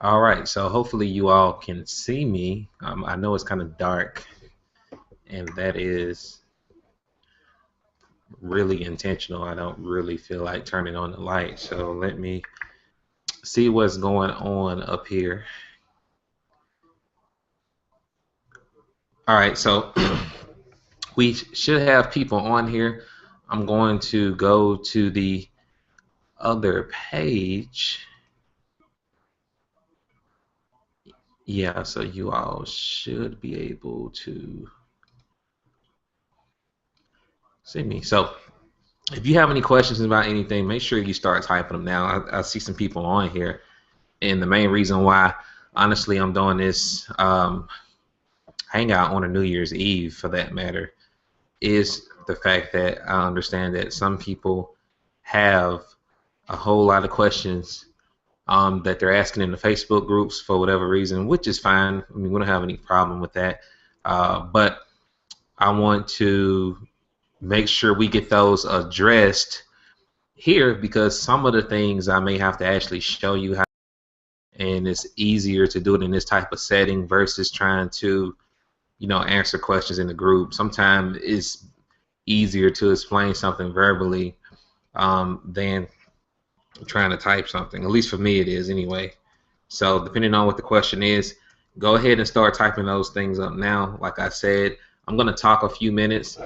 All right, so hopefully you all can see me. I know it's kind of dark, and that is really intentional. I don't really feel like turning on the light, so let me see what's going on up here. All right, so we should have people on here. I'm going to go to the other page. Yeah, so you all should be able to see me. So if you have any questions about anything, make sure you start typing them now. I see some people on here, and the main reason why, honestly, I'm doing this hangout on a New Year's Eve, for that matter, is the fact that I understand that some people have a whole lot of questions that they're asking in the Facebook groups for whatever reason, which is fine. I mean, we don't have any problem with that. But I want to make sure we get those addressed here because some of the things I may have to actually show you how, and it's easier to do it in this type of setting versus trying to, answer questions in the group. Sometimes it's easier to explain something verbally than trying to type something. At least for me, it is anyway. So depending on what the question is, go ahead and start typing those things up now. Like I said, I'm going to talk a few minutes,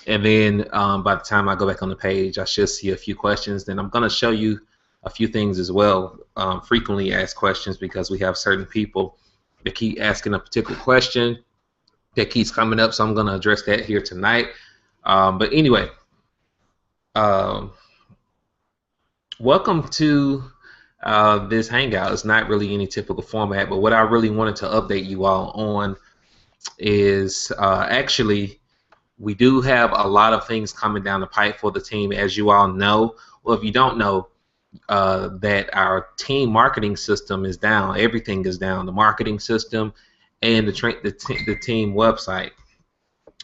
and then by the time I go back on the page, I should see a few questions. Then I'm going to show you a few things as well, frequently asked questions, because we have certain people that keep asking a particular question that keeps coming up. So I'm going to address that here tonight. But anyway, um, welcome to this hangout. It's not really any typical format, but what I really wanted to update you all on is actually we do have a lot of things coming down the pipe for the team, as you all know. Well, if you don't know, that our team marketing system is down. Everything is down. The marketing system and the team website.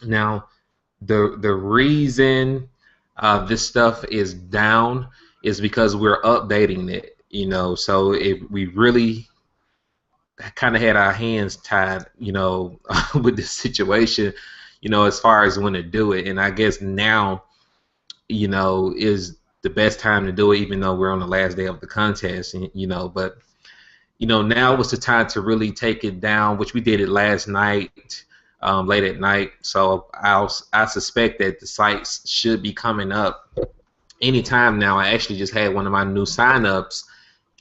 Now, the reason this stuff is down is because we're updating it. So if we really kind of had our hands tied, with this situation, as far as when to do it. And I guess now, is the best time to do it, even though we're on the last day of the contest, but now was the time to really take it down, which we did it last night, late at night. So I suspect that the sites should be coming up anytime now. I actually just had one of my new signups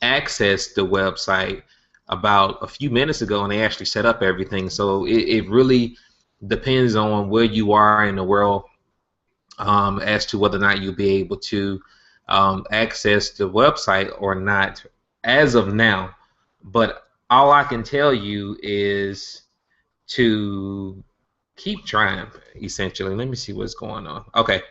access the website about a few minutes ago, and they actually set up everything. So it really depends on where you are in the world as to whether or not you'll be able to access the website or not as of now. But all I can tell you is to keep trying, essentially. Let me see what's going on. Okay.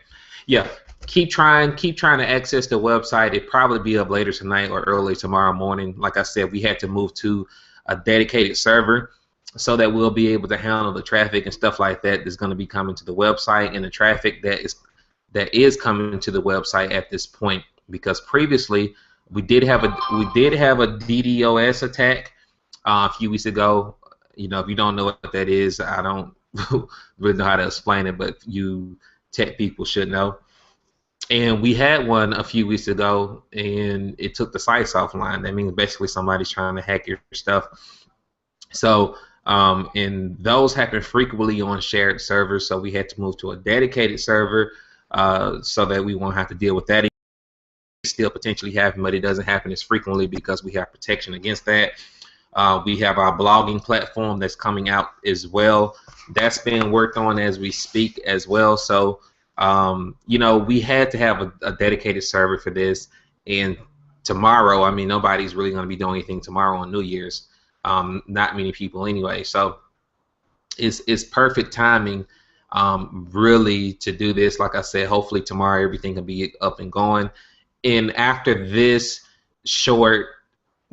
Yeah. Keep trying to access the website. It'll probably be up later tonight or early tomorrow morning. Like I said, we had to move to a dedicated server so that we'll be able to handle the traffic and stuff like that that's going to be coming to the website, and the traffic that is coming to the website at this point. Because previously we did have a DDoS attack a few weeks ago. If you don't know what that is, I don't really know how to explain it, but you tech people should know. And we had one a few weeks ago, and it took the sites offline. That means basically somebody's trying to hack your stuff. So, and those happen frequently on shared servers, so we had to move to a dedicated server so that we won't have to deal with that. It still potentially happen, but it doesn't happen as frequently because we have protection against that. We have our blogging platform that's coming out as well. That's being worked on as we speak as well. So, we had to have a dedicated server for this. And tomorrow, I mean, nobody's really going to be doing anything tomorrow on New Year's. Not many people anyway. So it's perfect timing, really, to do this. Like I said, hopefully tomorrow everything can be up and going. And after this short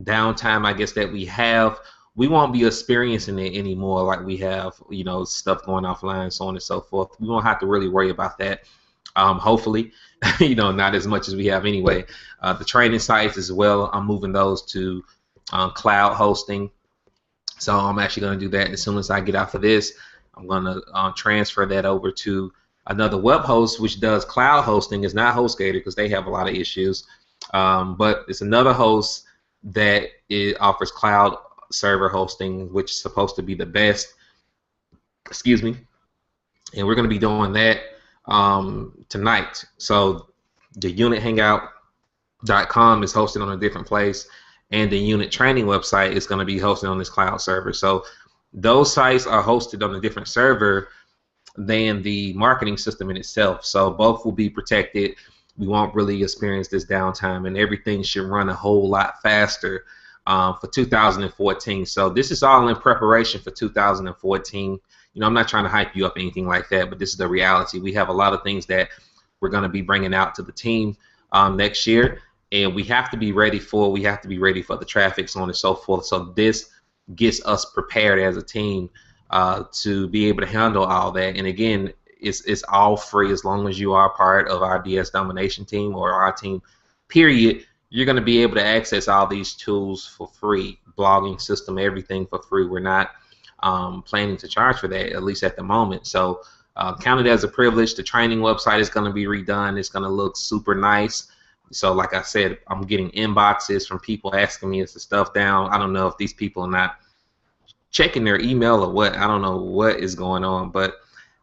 downtime, I guess, that we have, we won't be experiencing it anymore like we have, stuff going offline, so on and so forth. We won't have to really worry about that. Hopefully, not as much as we have anyway. The training sites as well, I'm moving those to cloud hosting. So I'm actually going to do that as soon as I get off of this. I'm going to transfer that over to another web host which does cloud hosting. It's not HostGator because they have a lot of issues, but it's another host that it offers cloud server hosting, which is supposed to be the best. Excuse me. And we're going to be doing that tonight. So the unit hangout.com is hosted on a different place, and the unit training website is going to be hosted on this cloud server. So those sites are hosted on a different server than the marketing system in itself. So both will be protected. We won't really experience this downtime, and everything should run a whole lot faster for 2014. So this is all in preparation for 2014. You know, I'm not trying to hype you up or anything like that, but this is the reality. We have a lot of things that we're going to be bringing out to the team next year, and we have to be ready for the traffic, so on and so forth. So this gets us prepared as a team to be able to handle all that. And again, it's all free as long as you are part of our DS Domination team or our team, period. You're going to be able to access all these tools for free, blogging system, everything for free. We're not planning to charge for that, at least at the moment. So count it as a privilege. The training website is going to be redone. It's going to look super nice. So like I said, I'm getting inboxes from people asking me, is the stuff down? I don't know if these people are not checking their email or what. I don't know what is going on, but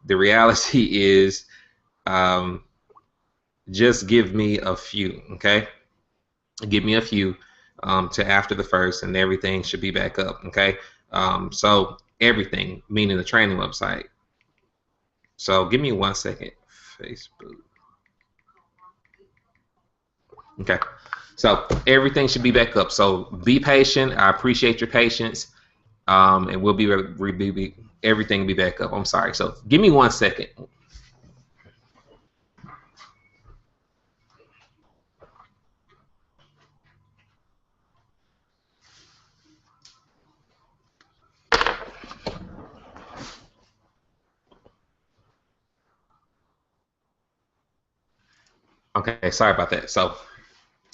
the reality is just give me a few, okay? Give me a few to after the first, and everything should be back up, okay? So everything, meaning the training website. So give me 1 second. Facebook. Okay. So everything should be back up. So be patient. I appreciate your patience. And we'll be everything will be back up. I'm sorry. So give me 1 second. Okay, sorry about that. So,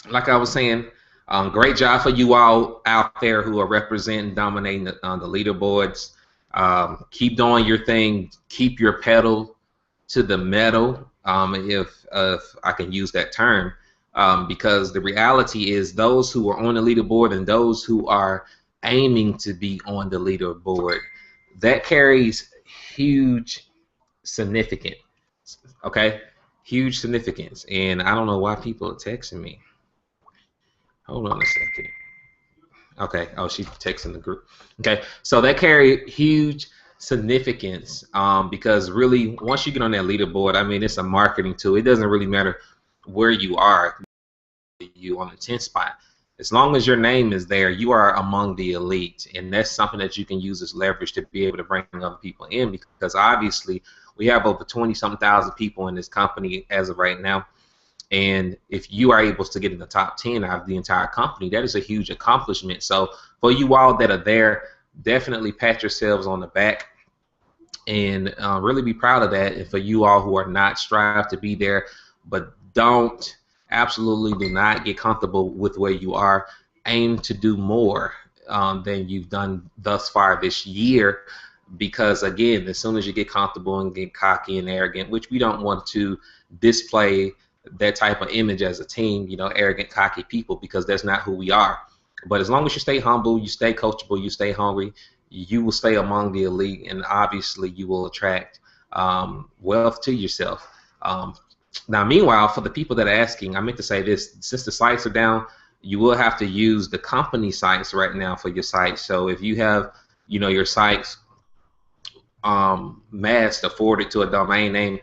like I was saying, great job for you all out there who are representing, dominating the leaderboards. Keep doing your thing. Keep your pedal to the metal, if I can use that term, because the reality is those who are on the leaderboard and those who are aiming to be on the leaderboard, that carries huge significance. Okay, huge significance, and I don't know why people are texting me. Hold on a second. Okay. Oh, she's texting the group. Okay. So that carry huge significance because really, once you get on that leaderboard, I mean, it's a marketing tool. It doesn't really matter where you are. You on the 10th spot. As long as your name is there, you are among the elite, and that's something that you can use as leverage to be able to bring other people in. Because obviously, we have over 20-something thousand people in this company as of right now. And if you are able to get in the top 10 out of the entire company, that is a huge accomplishment. So for you all that are there, definitely pat yourselves on the back and really be proud of that. And for you all who are not, strive to be there, but absolutely do not get comfortable with where you are. Aim to do more than you've done thus far this year, because again, as soon as you get comfortable and get cocky and arrogant, which we don't want to display that type of image as a team, you know, arrogant, cocky people, because that's not who we are. But as long as you stay humble, you stay coachable, you stay hungry, you will stay among the elite, and obviously you will attract wealth to yourself. Now, meanwhile, for the people that are asking, I meant to say this, since the sites are down, you will have to use the company sites right now for your site. So if you have, you know, your sites masked or forwarded to a domain name,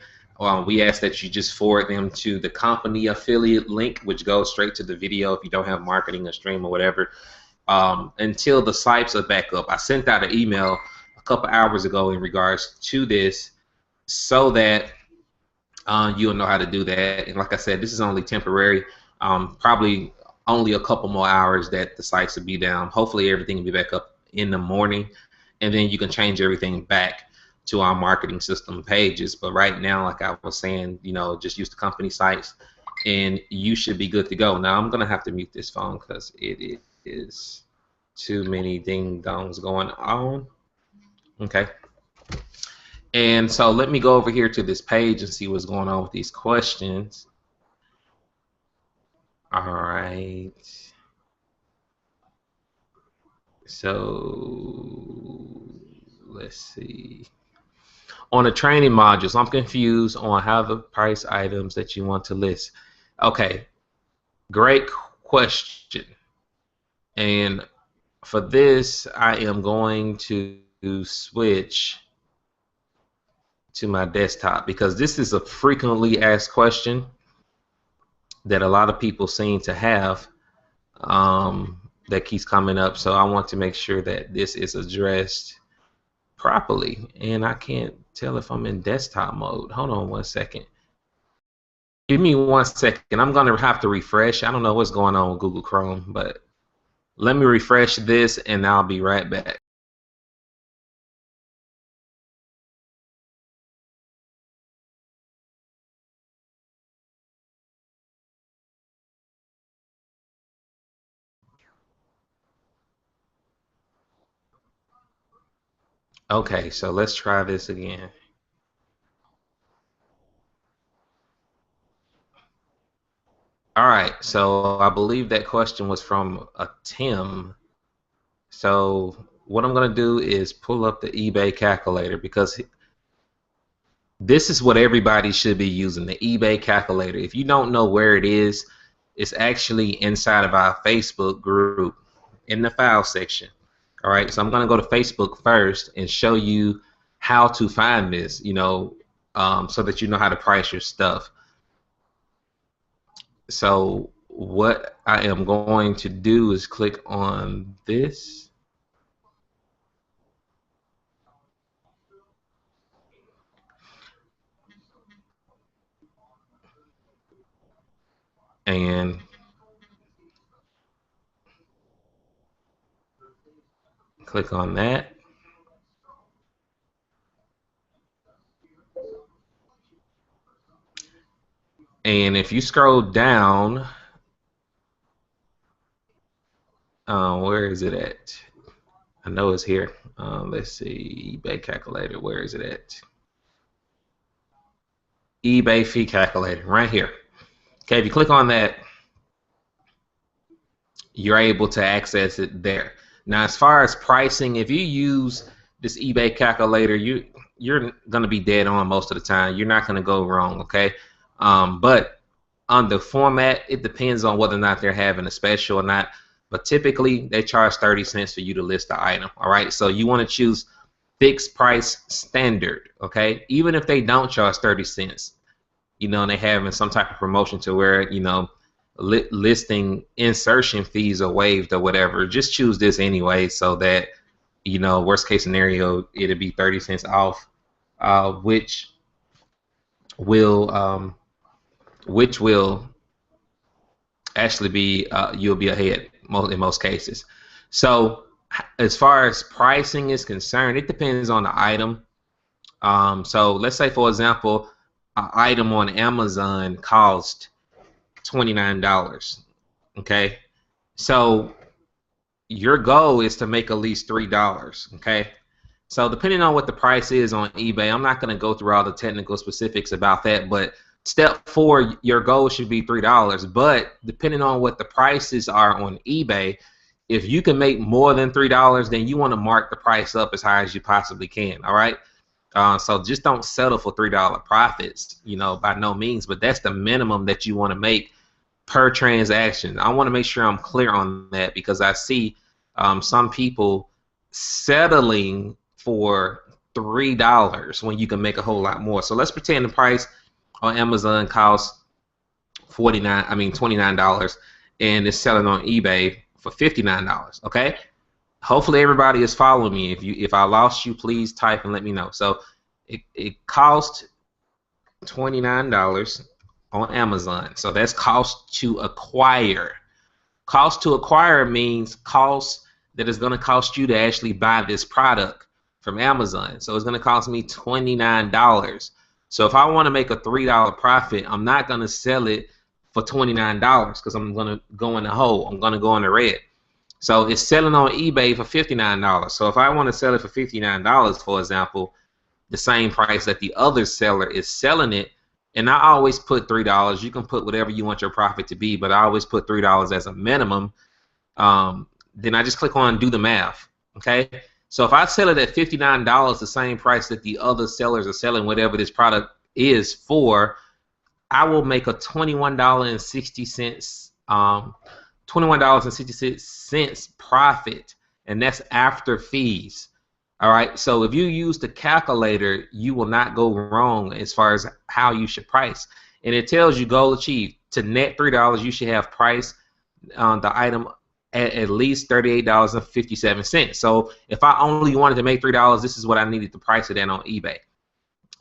we ask that you just forward them to the company affiliate link, which goes straight to the video if you don't have marketing or stream or whatever, until the sites are back up. I sent out an email a couple hours ago in regards to this so that you'll know how to do that. And like I said, this is only temporary, probably only a couple more hours that the sites will be down. Hopefully everything will be back up in the morning, and then you can change everything back to our marketing system pages. But right now, like I was saying, you know, just use the company sites and you should be good to go. Now I'm gonna have to mute this phone because it is Too many ding dongs going on. Okay. And so let me go over here to this page and see what's going on with these questions. All right. So let's see. On the training modules, I'm confused on how to price items that you want to list. Okay, great question. And for this, I am going to switch to my desktop because this is a frequently asked question that a lot of people seem to have, that keeps coming up. So I want to make sure that this is addressed properly. And I can't tell if I'm in desktop mode. Hold on one second. Give me 1 second. I'm going to have to refresh. I don't know what's going on with Google Chrome, but let me refresh this and I'll be right back. Okay, so let's try this again. All right, so I believe that question was from a Tim. So what I'm going to do is pull up the eBay calculator because this is what everybody should be using, the eBay calculator. If you don't know where it is, it's actually inside of our Facebook group in the file section. All right, so I'm going to go to Facebook first and show you how to find this, so that you know how to price your stuff. So what I am going to do is click on this. And click on that. And if you scroll down, where is it at? I know it's here. Let's see, eBay calculator. Where is it at? eBay fee calculator, right here. Okay, if you click on that, you're able to access it there. Now, as far as pricing, if you use this eBay calculator, you're gonna be dead on most of the time. You're not gonna go wrong, okay? But on the format, it depends on whether or not they're having a special or not. But typically, they charge 30 cents for you to list the item. All right, so you want to choose fixed price standard, okay? Even if they don't charge 30 cents, and they having some type of promotion to where listing insertion fees are waived or whatever, just choose this anyway, so that worst case scenario, it'll be 30 cents off, which will actually be you'll be ahead in most cases. So as far as pricing is concerned, it depends on the item. So let's say, for example, an item on Amazon cost $29. Okay, so your goal is to make at least $3. Okay, so depending on what the price is on eBay, I'm not going to go through all the technical specifics about that, but step 4, your goal should be $3. But depending on what the prices are on eBay, if you can make more than $3, then you want to mark the price up as high as you possibly can. All right. So just don't settle for $3 profits, by no means. But that's the minimum that you want to make per transaction. I want to make sure I'm clear on that, because I see some people settling for $3 when you can make a whole lot more. So let's pretend the price on Amazon costs $29, and it's selling on eBay for $59. Okay. Hopefully everybody is following me. If I lost you, please type and let me know. So it cost $29 on Amazon. So that's cost to acquire. Cost to acquire means cost that is going to cost you to actually buy this product from Amazon. So it's going to cost me $29. So if I want to make a $3 profit, I'm not going to sell it for $29 because I'm going to go in the hole. I'm going to go in the red. So it's selling on eBay for $59. So if I want to sell it for $59, for example, the same price that the other seller is selling it, and I always put $3. You can put whatever you want your profit to be, but I always put $3 as a minimum. Then I just click on do the math. Okay, so if I sell it at $59, the same price that the other sellers are selling whatever this product is for, I will make a $21.60 $21.66 profit, and that's after fees. All right, so if you use the calculator, you will not go wrong as far as how you should price. And it tells you goal achieved. To net $3, you should have priced the item at least $38.57. So if I only wanted to make $3, this is what I needed to price it at on eBay.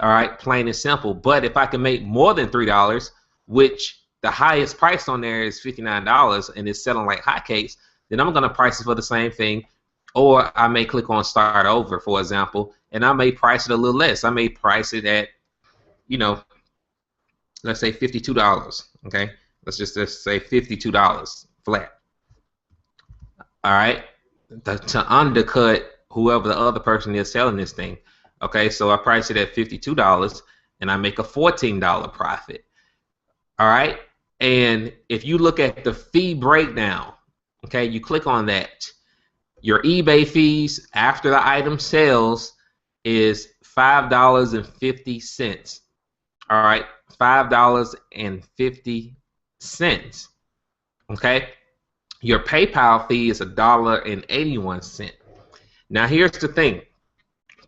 All right, plain and simple. But if I can make more than $3, which the highest price on there is $59 and it's selling like hotcakes, then I'm going to price it for the same thing. Or I may click on start over, for example, and I may price it a little less. I may price it at, let's say $52. Okay, let's just say $52 flat. All right, to undercut whoever the other person is selling this thing. Okay, so I price it at $52 and I make a $14 profit. All right, and if you look at the fee breakdown, okay, you click on that. Your eBay fees after the item sells is $5.50. All right, $5.50. Okay, your PayPal fee is $1.81. Now here's the thing.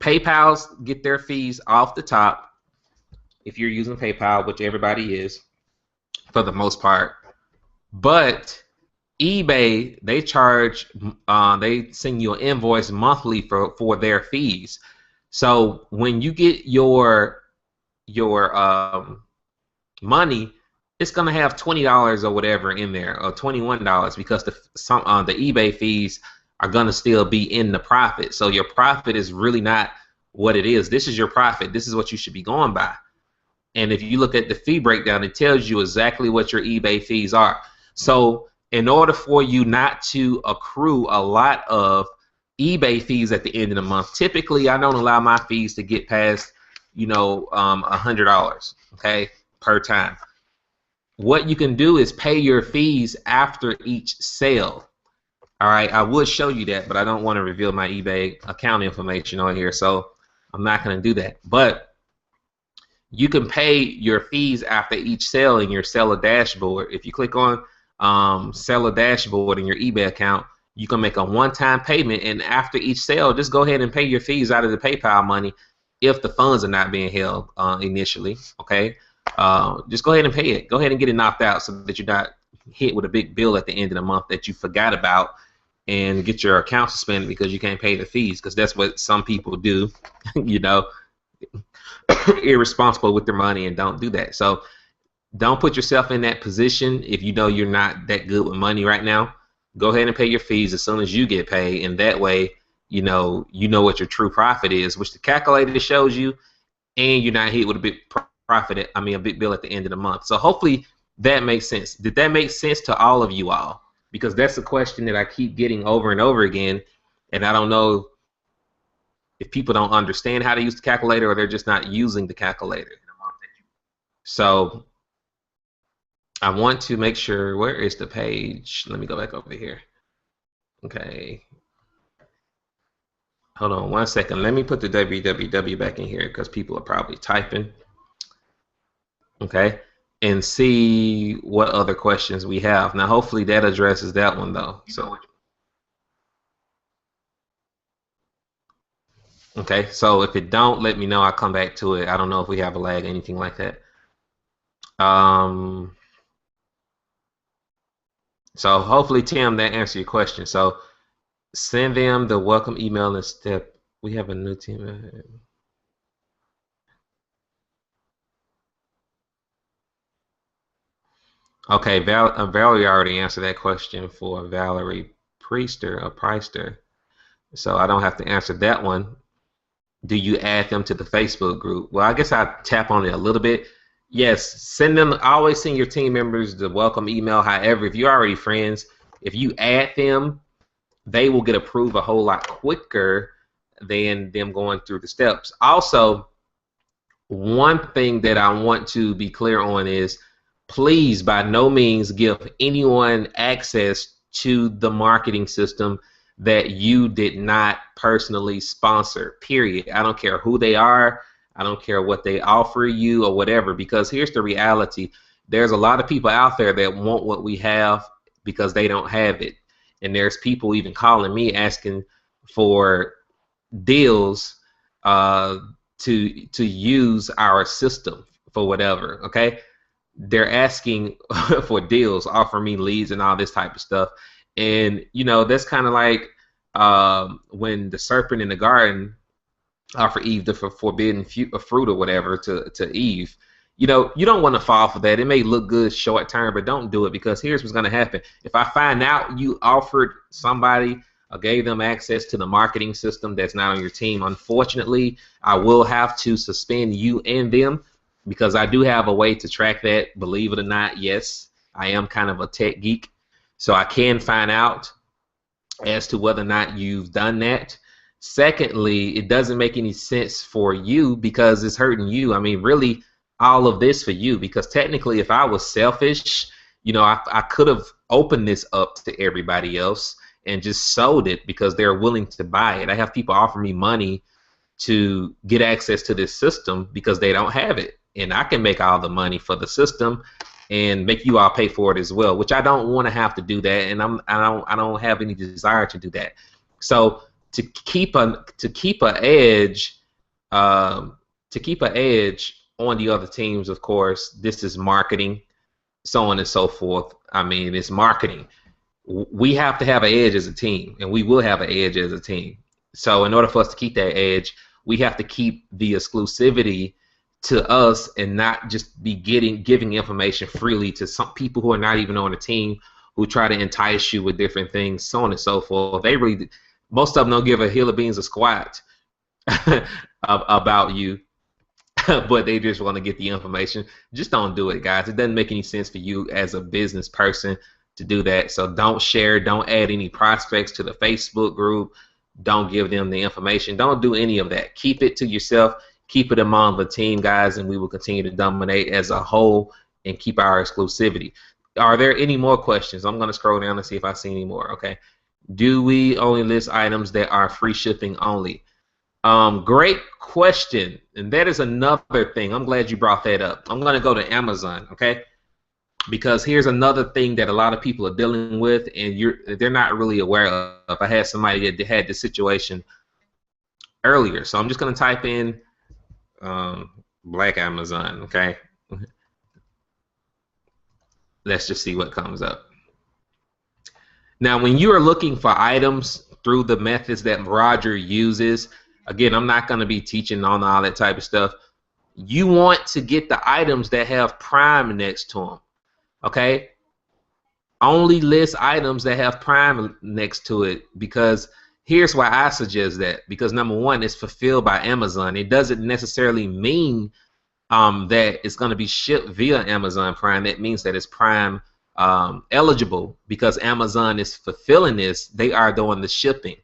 PayPal's get their fees off the top if you're using PayPal, which everybody is for the most part. But eBay, they charge, they send you an invoice monthly for their fees. So when you get your money, it's gonna have $20 or whatever in there, or $21, because the eBay fees are gonna still be in the profit. So your profit is really not what it is. This is your profit. This is what you should be going by. And if you look at the fee breakdown, it tells you exactly what your eBay fees are. So in order for you not to accrue a lot of eBay fees at the end of the month, typically I don't allow my fees to get past, $100, okay, per time. What you can do is pay your fees after each sale. All right, I would show you that, but I don't want to reveal my eBay account information on here, so I'm not going to do that. But you can pay your fees after each sale in your seller dashboard. If you click on seller dashboard in your eBay account, you can make a one-time payment, and after each sale, just go ahead and pay your fees out of the PayPal money if the funds are not being held initially. Okay, just go ahead and pay it. Go ahead and get it knocked out so that you're not hit with a big bill at the end of the month that you forgot about and get your account suspended because you can't pay the fees, because that's what some people do, irresponsible with their money, and don't do that. So don't put yourself in that position if you know you're not that good with money right now. Go ahead and pay your fees as soon as you get paid, and that way you know what your true profit is, which the calculator shows you, and you're not hit with a big profit. A big bill at the end of the month. So hopefully that makes sense. Did that make sense to all of you all? Because that's a question that I keep getting over and over again, and I don't know if people don't understand how to use the calculator or they're just not using the calculator. So I want to make sure, where is the page? Let me go back over here. Okay. Hold on 1 second. Let me put the www back in here because people are probably typing. Okay. And see what other questions we have. Now, hopefully that addresses that one, though. So, okay. So if it don't, let me know. I'll come back to it. I don't know if we have a lag, anything like that. So hopefully, Tim, that answered your question. So send them the welcome email and step. We have a new team. Okay, Valerie already answered that question for Valerie Priester. So I don't have to answer that one. Do you add them to the Facebook group? Well, I guess I tap on it a little bit. Yes, send them. Always send your team members the welcome email. However, if you're already friends, if you add them they will get approved a whole lot quicker than them going through the steps. Also, one thing that I want to be clear on is, please by no means give anyone access to the marketing system that you did not personally sponsor, period. I don't care who they are. I don't care what they offer you or whatever, because here's the reality. There's a lot of people out there that want what we have because they don't have it. And there's people even calling me asking for deals uh, to use our system for whatever. Okay, they're asking for deals, offer me leads and all this type of stuff. And you know, that's kind of like when the serpent in the garden offered Eve the forbidden fruit or whatever to Eve. You know, you don't want to fall for that. It may look good short term, but don't do it, because here's what's going to happen. If I find out you offered somebody or gave them access to the marketing system that's not on your team, unfortunately, I will have to suspend you and them, because I do have a way to track that. Believe it or not, yes, I am kind of a tech geek, so I can find out as to whether or not you've done that. Secondly, it doesn't make any sense for you because it's hurting you. I mean, really, all of this for you, because technically, if I was selfish, you know, I could have opened this up to everybody else and just sold it because they're willing to buy it. I have people offer me money to get access to this system because they don't have it, and I can make all the money for the system and make you all pay for it as well, which I don't want to have to do that, and I don't have any desire to do that. So to keep an edge, on the other teams, of course, this is marketing, so on and so forth. I mean, it's marketing. We have to have an edge as a team, and we will have an edge as a team. So in order for us to keep that edge, we have to keep the exclusivity to us and not just be giving information freely to some people who are not even on the team, who try to entice you with different things, so on and so forth. They really, most of them don't give a hill of beans a squat about you, but they just want to get the information. Just don't do it, guys. It doesn't make any sense for you as a business person to do that. So don't share, don't add any prospects to the Facebook group, don't give them the information, don't do any of that. Keep it to yourself, keep it among the team, guys, and we will continue to dominate as a whole and keep our exclusivity. Are there any more questions? I'm going to scroll down and see if I see any more. Okay. Do we only list items that are free shipping only? Great question, and that is another thing. I'm glad you brought that up. I'm going to go to Amazon, okay? Because here's another thing that a lot of people are dealing with, and they're not really aware of. I had somebody that had this situation earlier, so I'm just going to type in Black Amazon, okay? Let's just see what comes up. Now, when you are looking for items through the methods that Roger uses, again, I'm not going to be teaching on all that type of stuff. You want to get the items that have Prime next to them, okay? Only list items that have Prime next to it, because here's why I suggest that. Because number one, it's fulfilled by Amazon. It doesn't necessarily mean that it's going to be shipped via Amazon Prime. That means that it's Prime eligible, because Amazon is fulfilling this. They are doing the shipping.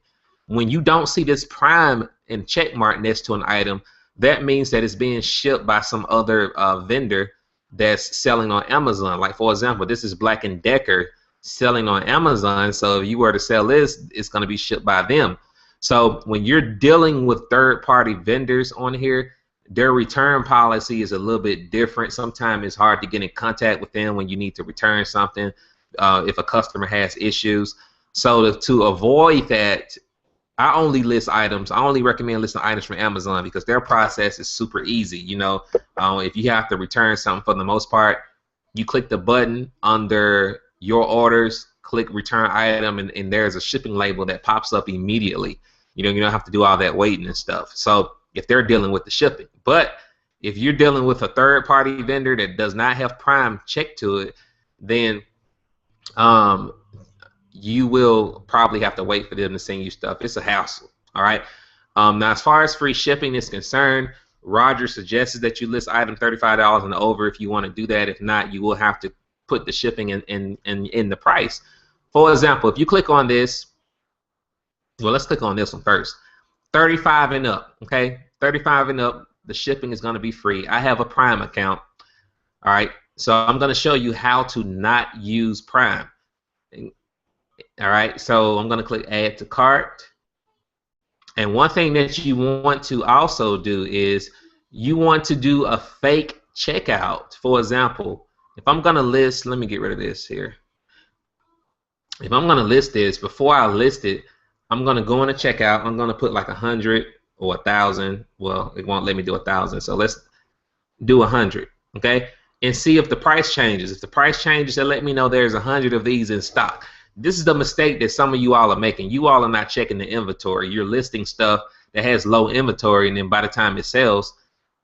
When you don't see this Prime and check mark next to an item, that means that it's being shipped by some other vendor that's selling on Amazon. Like, for example, this is Black & Decker selling on Amazon, so if you were to sell this, it's going to be shipped by them. So when you're dealing with third-party vendors on here, their return policy is a little bit different. Sometimes it's hard to get in contact with them when you need to return something, if a customer has issues. So to avoid that, I only list items. I only recommend listing items from Amazon because their process is super easy. You know, if you have to return something, for the most part, you click the button under your orders, click return item, and there's a shipping label that pops up immediately. You know, you don't have to do all that waiting and stuff. So if they're dealing with the shipping, but if you're dealing with a third-party vendor that does not have Prime checked to it, then you will probably have to wait for them to send you stuff. It's a hassle. All right. Now, as far as free shipping is concerned, Roger suggests that you list item $35 and over if you want to do that. If not, you will have to put the shipping in the price. For example, if you click on this, Well, let's click on this one first. 35 and up, okay? 35 and up, the shipping is going to be free. I have a Prime account. All right, so I'm going to show you how to not use Prime. All right, so I'm going to click add to cart. And one thing that you want to also do is you want to do a fake checkout. For example, if I'm going to list, let me get rid of this here. If I'm going to list this, before I list it, I'm going to go in a checkout. I'm going to put like 100 or 1,000. Well, it won't let me do 1,000. So let's do 100, okay? And see if the price changes. If the price changes, then let me know there's 100 of these in stock. This is the mistake that some of you all are making. You all are not checking the inventory. You're listing stuff that has low inventory, and then by the time it sells,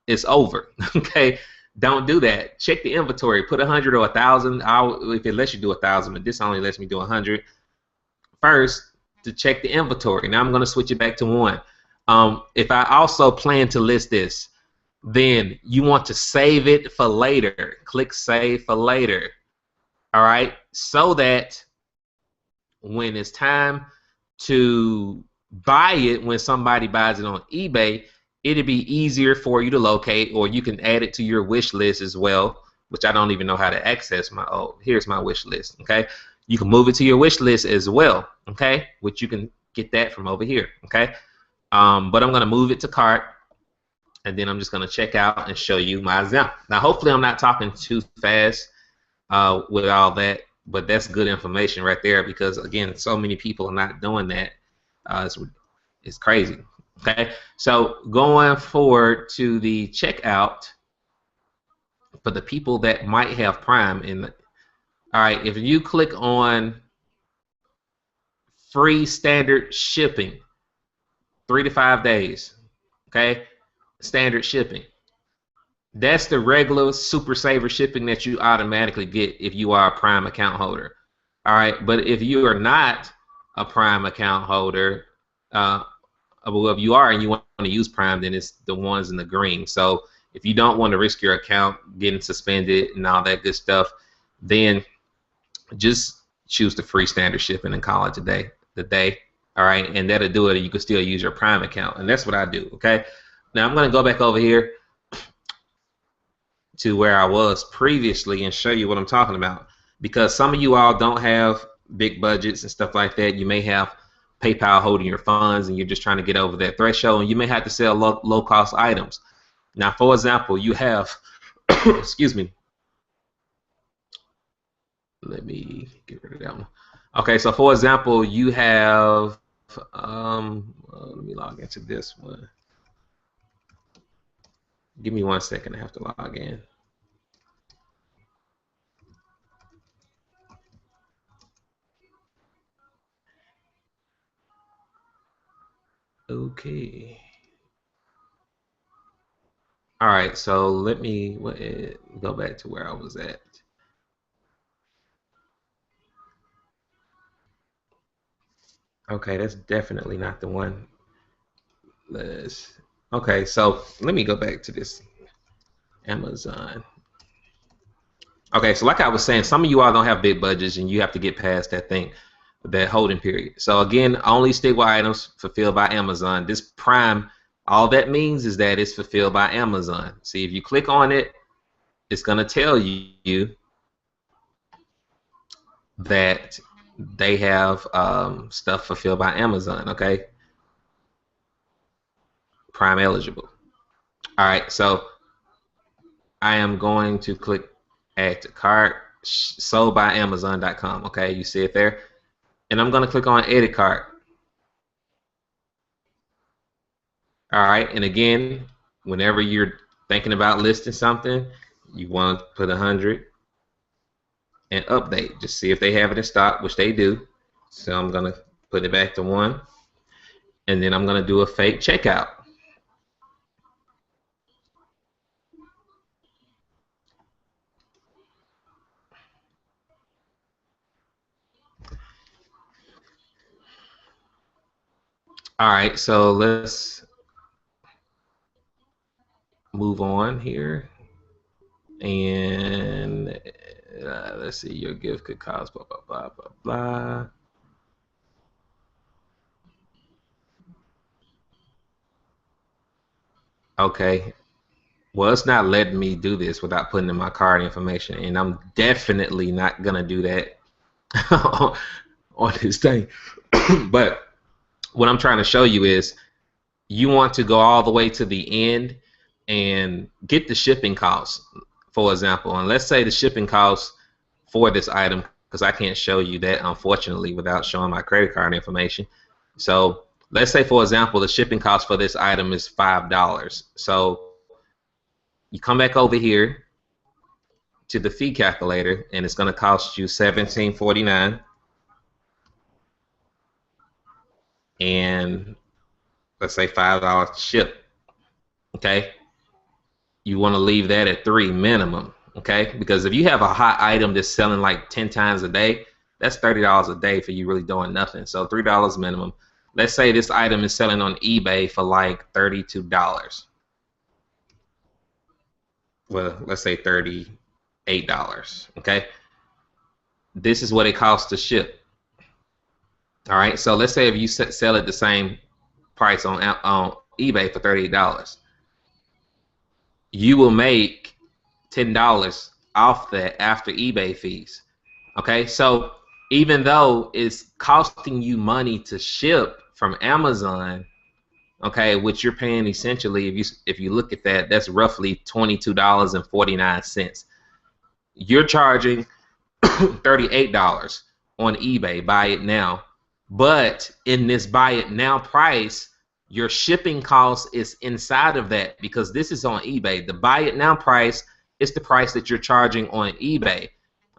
it's over. Okay, don't do that. Check the inventory. Put 100 or 1,000. If it lets you do 1,000, but this only lets me do 100 first to check the inventory. Now I'm going to switch it back to 1. If I also plan to list this, then you want to save it for later. Click save for later. All right, so that when it's time to buy it, when somebody buys it on eBay, it'll be easier for you to locate, or you can add it to your wish list as well, which I don't even know how to access my, here's my wish list, okay? You can move it to your wish list as well, okay? Which you can get that from over here, okay? But I'm gonna move it to cart, and then I'm just gonna check out and show you my example. Now, hopefully I'm not talking too fast with all that, but that's good information right there, because again, so many people are not doing that. It's crazy. Okay, so going forward to the checkout for the people that might have Prime, and all right, if you click on free standard shipping, 3 to 5 days, okay, standard shipping. That's the regular super saver shipping that you automatically get if you are a Prime account holder. All right, but if you are not a Prime account holder, well, if you are and you want to use Prime, then it's the ones in the green. So if you don't want to risk your account getting suspended and all that good stuff, then just choose the free standard shipping and call it the day. All right, and that'll do it. And you can still use your Prime account, and that's what I do. Okay, now I'm going to go back over here to where I was previously and show you what I'm talking about, because some of you all don't have big budgets and stuff like that. You may have PayPal holding your funds and you're just trying to get over that threshold, and you may have to sell low cost items. Now, for example, you have excuse me, let me get rid of that one. Okay, so for example, you have let me log into this one. Give me 1 second, I have to log in. Okay. All right, so let me go back to where I was at. Okay, that's definitely not the one. Okay, so let me go back to this Amazon. Okay, so like I was saying, some of you all don't have big budgets and you have to get past that thing, that holding period. So again, only stick with items fulfilled by Amazon. This Prime, all that means is that it's fulfilled by Amazon. See, if you click on it, it's going to tell you that they have stuff fulfilled by Amazon, okay? Prime eligible. All right, so I am going to click add to cart, sold by Amazon.com. Okay, you see it there, and I'm going to click on edit cart. All right, and again, whenever you're thinking about listing something, you want to put 100 and update. Just see if they have it in stock, which they do. So I'm going to put it back to 1, and then I'm going to do a fake checkout. All right, so let's move on here, and let's see, your gift could cost blah blah blah blah blah. Okay. Well, it's not letting me do this without putting in my card information, and I'm definitely not gonna do that on this thing. But what I'm trying to show you is you want to go all the way to the end and get the shipping costs, for example. And let's say the shipping costs for this item, because I can't show you that unfortunately without showing my credit card information. So let's say, for example, the shipping cost for this item is $5. So you come back over here to the fee calculator, and it's going to cost you $17.49, and let's say $5 to ship. Okay, you want to leave that at 3 minimum. Okay, because if you have a hot item that's selling like 10 times a day, that's $30 a day for you really doing nothing. So $3 minimum. Let's say this item is selling on eBay for like $32. Well, let's say $38. Okay, this is what it costs to ship. All right, so let's say if you sell it the same price on eBay for $38, you will make $10 off that after eBay fees. Okay, so even though it's costing you money to ship from Amazon, okay, which you're paying essentially, if you look at that, that's roughly $22.49. You're charging $38 on eBay, buy it now. But in this buy it now price, your shipping cost is inside of that because this is on eBay. The buy it now price is the price that you're charging on eBay.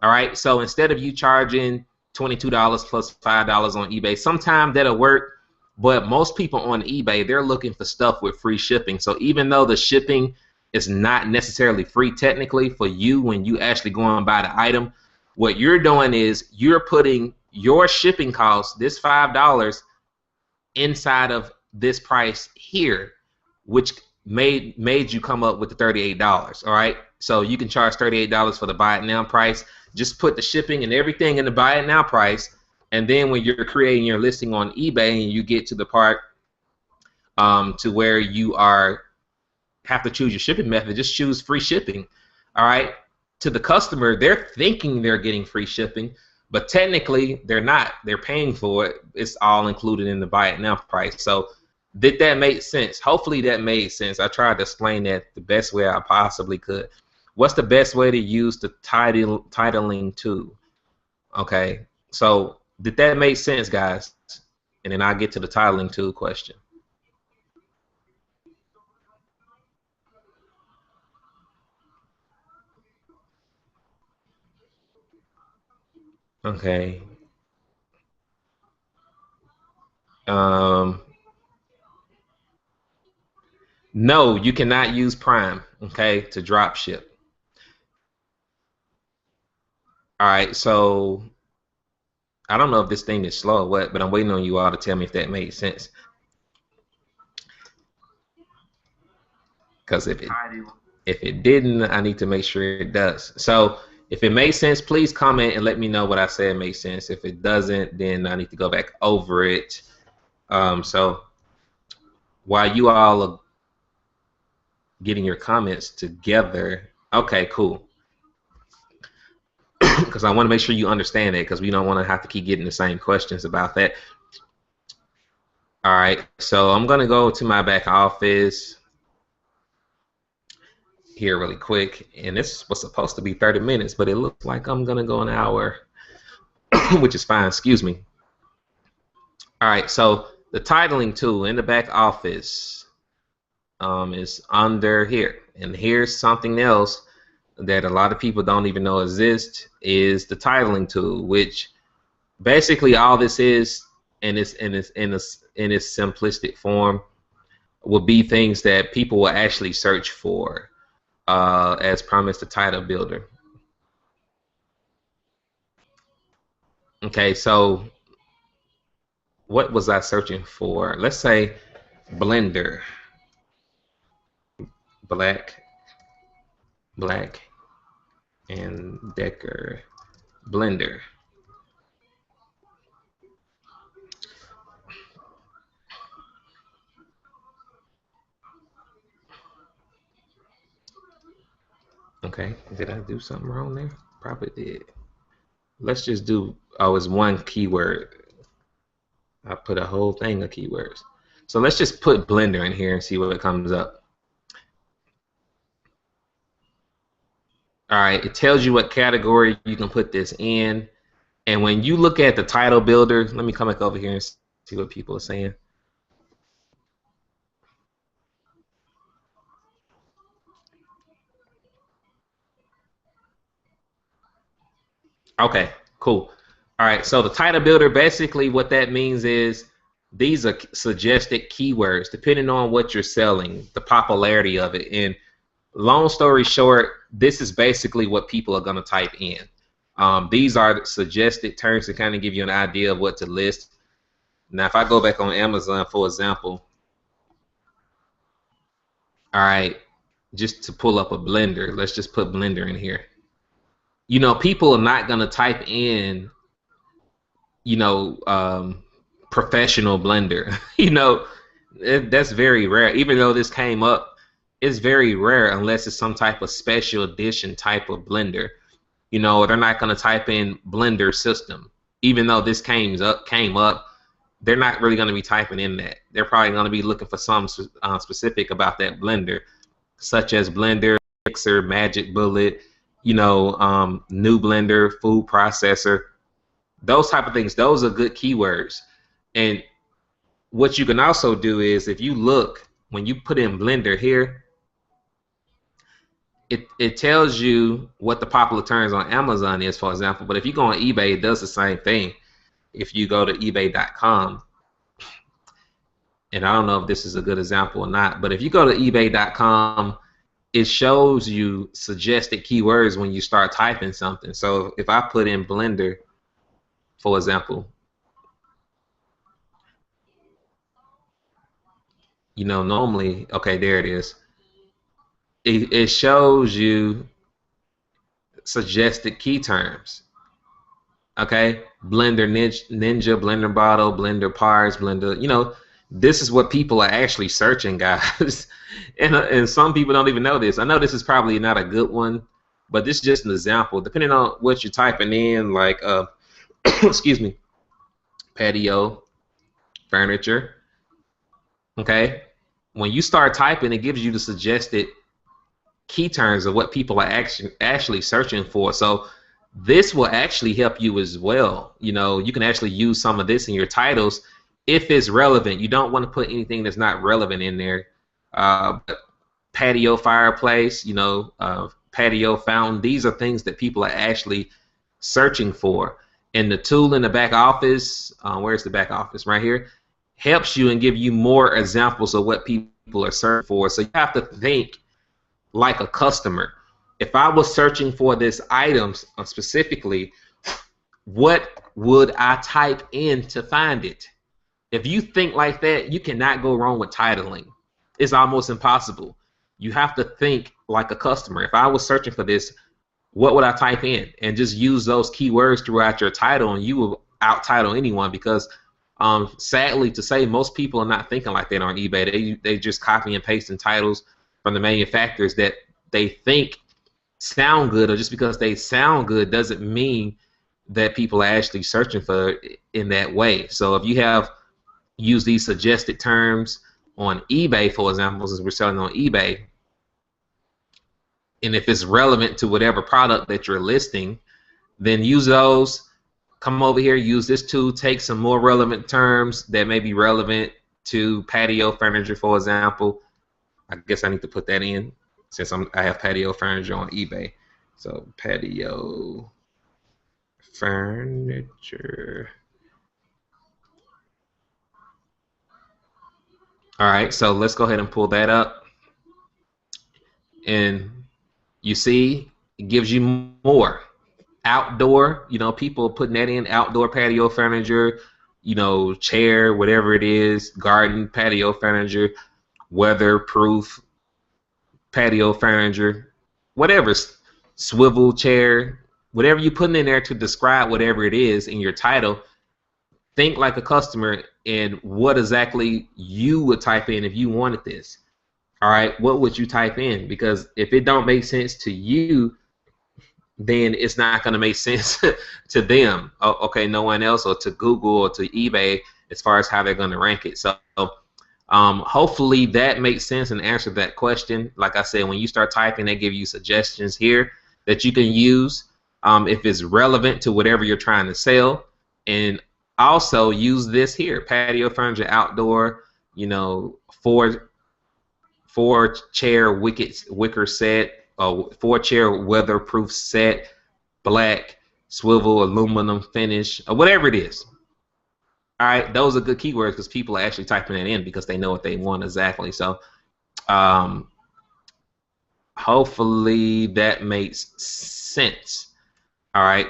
All right. So instead of you charging $22 plus $5 on eBay, sometime that'll work. But most people on eBay, they're looking for stuff with free shipping. So even though the shipping is not necessarily free technically for you when you actually go and buy the item, what you're doing is you're putting your shipping cost, this $5, inside of this price here, which made you come up with the $38. All right, so you can charge $38 for the buy it now price. Just put the shipping and everything in the buy it now price, and then when you're creating your listing on eBay and you get to the part to where you have to choose your shipping method, just choose free shipping. All right, to the customer, they're thinking they're getting free shipping, but technically they're not. They're paying for it. It's all included in the buy it now price. So did that make sense? Hopefully that made sense. I tried to explain that the best way I possibly could. What's the best way to use the titling tool? Okay, so did that make sense, guys? And then I'll get to the titling tool question. Okay. Um, no, you cannot use Prime, okay, to drop ship. All right, so I don't know if this thing is slow or what, but I'm waiting on you all to tell me if that made sense. Because if it didn't, I need to make sure it does. So if it made sense, please comment and let me know what I said made sense. If it doesn't, then I need to go back over it. So while you all are getting your comments together, okay, cool. Because I want to make sure you understand it, because we don't want to have to keep getting the same questions about that. All right, so I'm gonna go to my back office here really quick, and this was supposed to be 30 minutes, but it looks like I'm gonna go an hour, which is fine. Excuse me. All right, so the titling tool in the back office is under here, and here's something else that a lot of people don't even know exists, is the titling tool, which basically all this is, in its simplistic form, will be things that people will actually search for, as promised the title builder. Okay, so what was I searching for? Let's say blender, black, black and Decker blender. Okay, did I do something wrong there? Probably did. Let's just do, oh, it's one keyword. I put a whole thing of keywords. So let's just put Blender in here and see what comes up. All right, it tells you what category you can put this in. And when you look at the title builder, let me come back over here and see what people are saying. Okay, cool. All right, so the title builder, basically what that means is these are suggested keywords depending on what you're selling, the popularity of it. And long story short, this is basically what people are going to type in. These are suggested terms to kind of give you an idea of what to list. Now, if I go back on Amazon, for example, all right, just to pull up a blender, let's just put blender in here. You know, people are not going to type in, you know, professional blender. You know, that's very rare. Even though this came up, it's very rare unless it's some type of special edition type of blender. You know, they're not going to type in blender system. Even though this came up, they're not really going to be typing in that. They're probably going to be looking for something specific about that blender, such as blender, mixer, magic bullet, you know, new blender, food processor, those type of things. Those are good keywords. And what you can also do is, if you look, when you put in blender here, it tells you what the popular terms on Amazon is, for example. But if you go on eBay, it does the same thing. If you go to ebay.com, and I don't know if this is a good example or not, but if you go to ebay.com, it shows you suggested keywords when you start typing something. So if I put in blender, for example, you know, normally, okay, there it is. It shows you suggested key terms. Okay, blender ninja, blender bottle, blender parts, blender, you know, this is what people are actually searching, guys. And some people don't even know this. I know this is probably not a good one, but this is just an example. Depending on what you're typing in, like excuse me, patio furniture. Okay, when you start typing, it gives you the suggested key terms of what people are actually searching for. So this will actually help you as well. You know, you can actually use some of this in your titles if it's relevant. You don't want to put anything that's not relevant in there. But patio fireplace, you know, patio fountain, these are things that people are actually searching for. And the tool in the back office, where's the back office? Right here, helps you and give you more examples of what people are searching for. So you have to think like a customer. If I was searching for this item specifically, what would I type in to find it? If you think like that, you cannot go wrong with titling. It's almost impossible. You have to think like a customer. If I was searching for this, what would I type in? And just use those keywords throughout your title, and you will out title anyone, because sadly to say, most people are not thinking like that on eBay. They just copy and pasting titles from the manufacturers that they think sound good, or just because they sound good doesn't mean that people are actually searching for it in that way. So if you have used these suggested terms on eBay, for example, since we're selling on eBay, and if it's relevant to whatever product that you're listing, then use those. Come over here, use this tool, take some more relevant terms that may be relevant to patio furniture, for example. I guess I need to put that in since I have patio furniture on eBay. So patio furniture. All right, so let's go ahead and pull that up. And you see, it gives you more. Outdoor, you know, people putting that in, outdoor patio furniture, you know, chair, whatever it is, garden patio furniture, weatherproof patio furniture, whatever, swivel chair, whatever you're putting in there to describe whatever it is in your title. Think like a customer and what exactly you would type in if you wanted this. All right, what would you type in? Because if it don't make sense to you, then it's not going to make sense to them. Okay, no one else, or to Google or to eBay as far as how they're going to rank it. So hopefully that makes sense and answered that question. Like I said, when you start typing, they give you suggestions here that you can use if it's relevant to whatever you're trying to sell. And also use this here: patio furniture, outdoor, you know, four chair wicker set, 4 chair weatherproof set, black swivel aluminum finish, or whatever it is. All right, those are good keywords because people are actually typing it in because they know what they want exactly. So um, hopefully that makes sense. All right.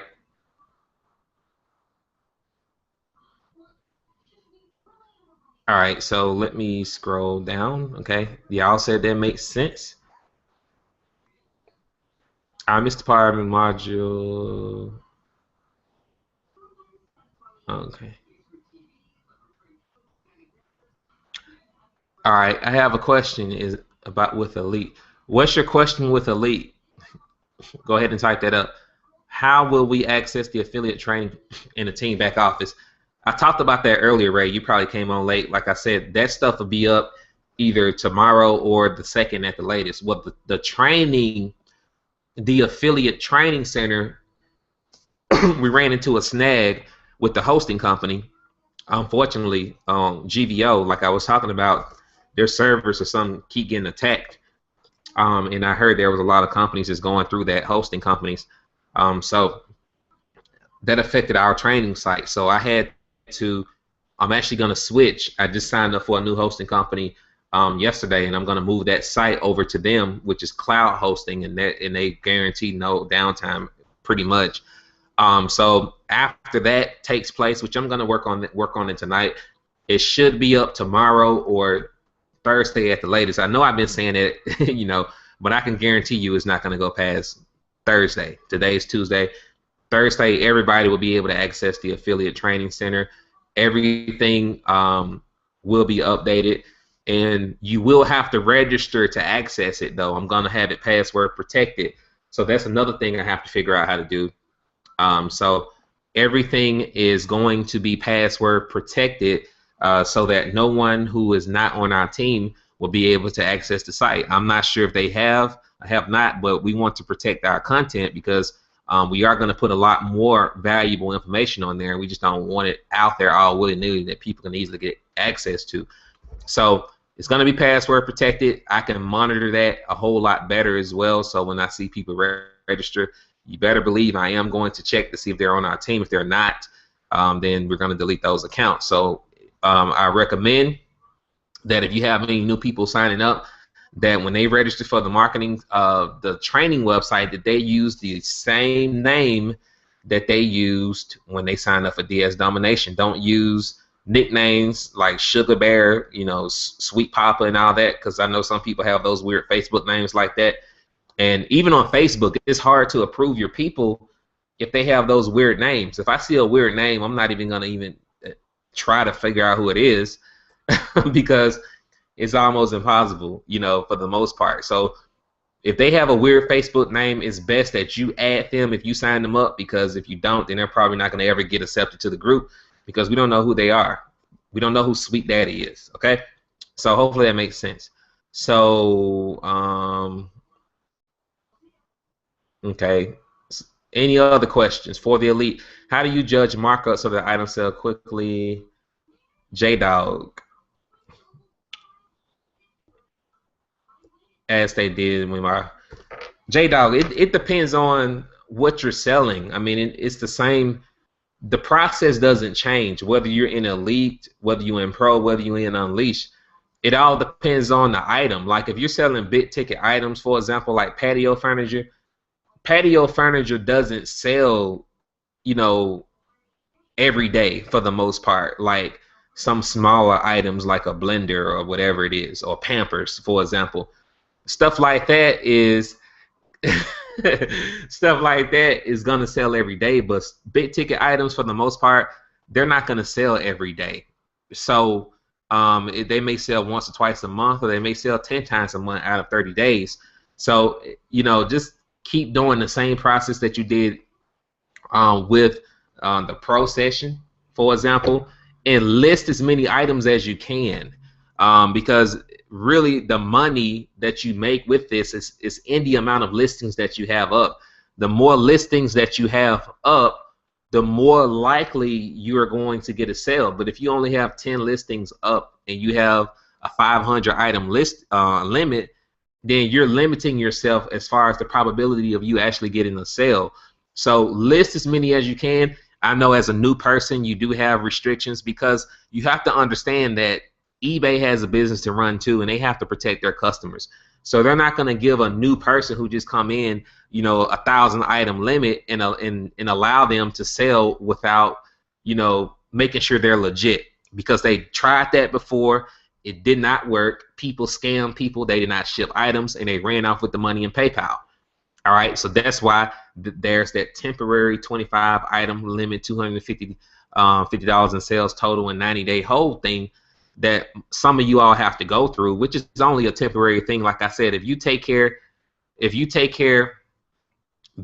All right, so let me scroll down. Okay, y'all said that makes sense. I missed the Department module. Okay. All right, I have a question is about with Elite. What's your question with Elite? Go ahead and type that up. How will we access the affiliate training in the team back office? I talked about that earlier, Ray. You probably came on late. Like I said, that stuff will be up either tomorrow or the second at the latest. What the training, the affiliate training center, we ran into a snag with the hosting company. Unfortunately, GVO, like I was talking about, their servers or some keep getting attacked. And I heard there was a lot of companies that's going through that, hosting companies. So that affected our training site. So I had to, I'm actually going to switch. I just signed up for a new hosting company yesterday, and I'm going to move that site over to them, which is cloud hosting, and they guarantee no downtime pretty much. So after that takes place, which I'm going to work on it tonight, it should be up tomorrow or Thursday at the latest. I know I've been saying it, but I can guarantee you it's not going to go past Thursday. Today's Tuesday. Thursday, everybody will be able to access the affiliate training center. Everything will be updated, and you will have to register to access it, though. I'm going to have it password protected. So that's another thing I have to figure out how to do. So everything is going to be password protected so that no one who is not on our team will be able to access the site. I'm not sure if they have not, but we want to protect our content because we are going to put a lot more valuable information on there. We just don't want it out there all willy-nilly that people can easily get access to. So it's going to be password protected. I can monitor that a whole lot better as well. So when I see people register, you better believe I am going to check to see if they're on our team. If they're not, then we're going to delete those accounts. So I recommend that if you have any new people signing up, that when they register for the marketing, the training website, that they use the same name that they used when they signed up for DS Domination. Don't use nicknames like Sugar Bear, Sweet Papa and all that, because I know some people have those weird Facebook names like that. And even on Facebook, it's hard to approve your people if they have those weird names. If I see a weird name, I'm not even going to even try to figure out who it is because it's almost impossible, for the most part. So if they have a weird Facebook name, it's best that you add them if you sign them up, because if you don't, then they're probably not going to ever get accepted to the group because we don't know who they are. We don't know who Sweet Daddy is, okay? So hopefully that makes sense. So, okay. Any other questions for the elite? How do you judge markups of the item sell quickly? J-Dog, as they did with my J-Dog, it depends on what you're selling. I mean, it's the same. The process doesn't change whether you're in elite, whether you're in pro, whether you're in unleash. It all depends on the item. Like if you're selling big ticket items, for example, like patio furniture doesn't sell, every day for the most part. Like some smaller items like a blender or whatever it is, or Pampers, for example. Stuff like that is stuff like that is gonna sell every day, but big ticket items for the most part, they're not gonna sell every day. So They may sell once or twice a month, or they may sell 10 times a month out of 30 days. So, just keep doing the same process that you did with the pro session, for example, and list as many items as you can, because really the money that you make with this is in the amount of listings that you have up. The more listings that you have up, the more likely you are going to get a sale. But if you only have 10 listings up and you have a 500 item list limit, then you're limiting yourself as far as the probability of you actually getting a sale. So list as many as you can. I know as a new person, you do have restrictions because you have to understand that eBay has a business to run too, and they have to protect their customers. So they're not going to give a new person who just come in, 1,000 item limit and allow them to sell without, making sure they're legit, because they tried that before. It did not work. People scam people. They did not ship items, and they ran off with the money in PayPal. All right, so that's why there's that temporary 25 item limit, $250 in sales total and 90-day hold thing that some of you all have to go through, which is only a temporary thing. Like I said, if you take care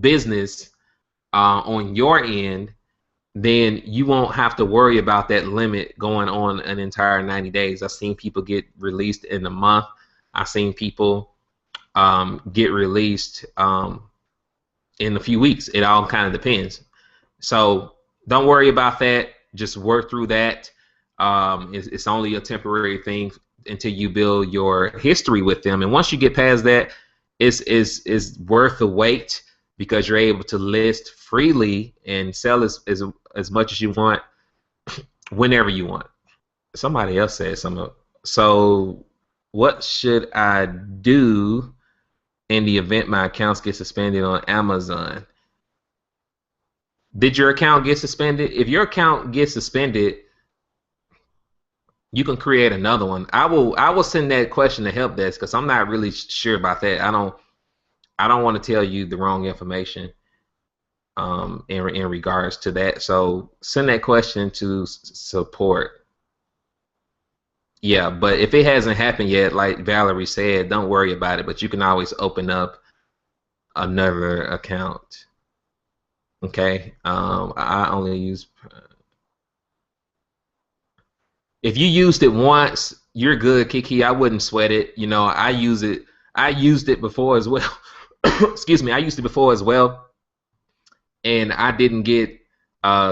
business on your end, then you won't have to worry about that limit going on an entire 90 days. I've seen people get released in a month. I've seen people get released in a few weeks. It all kind of depends. So don't worry about that. Just work through that. It's only a temporary thing until you build your history with them. And once you get past that, it's worth the wait, because you're able to list freely and sell as much as you want whenever you want. Somebody else said something. So what should I do in the event my accounts get suspended on Amazon? Did your account get suspended? If your account gets suspended, you can create another one. I will send that question to help desk, because I'm not really sure about that. I don't want to tell you the wrong information in regards to that. So send that question to support. Yeah, but if it hasn't happened yet, like Valerie said, don't worry about it. But you can always open up another account. Okay. I only use. If you used it once, you're good, Kiki. I wouldn't sweat it. I use it. I used it before as well. Excuse me. I used it before as well, and I didn't get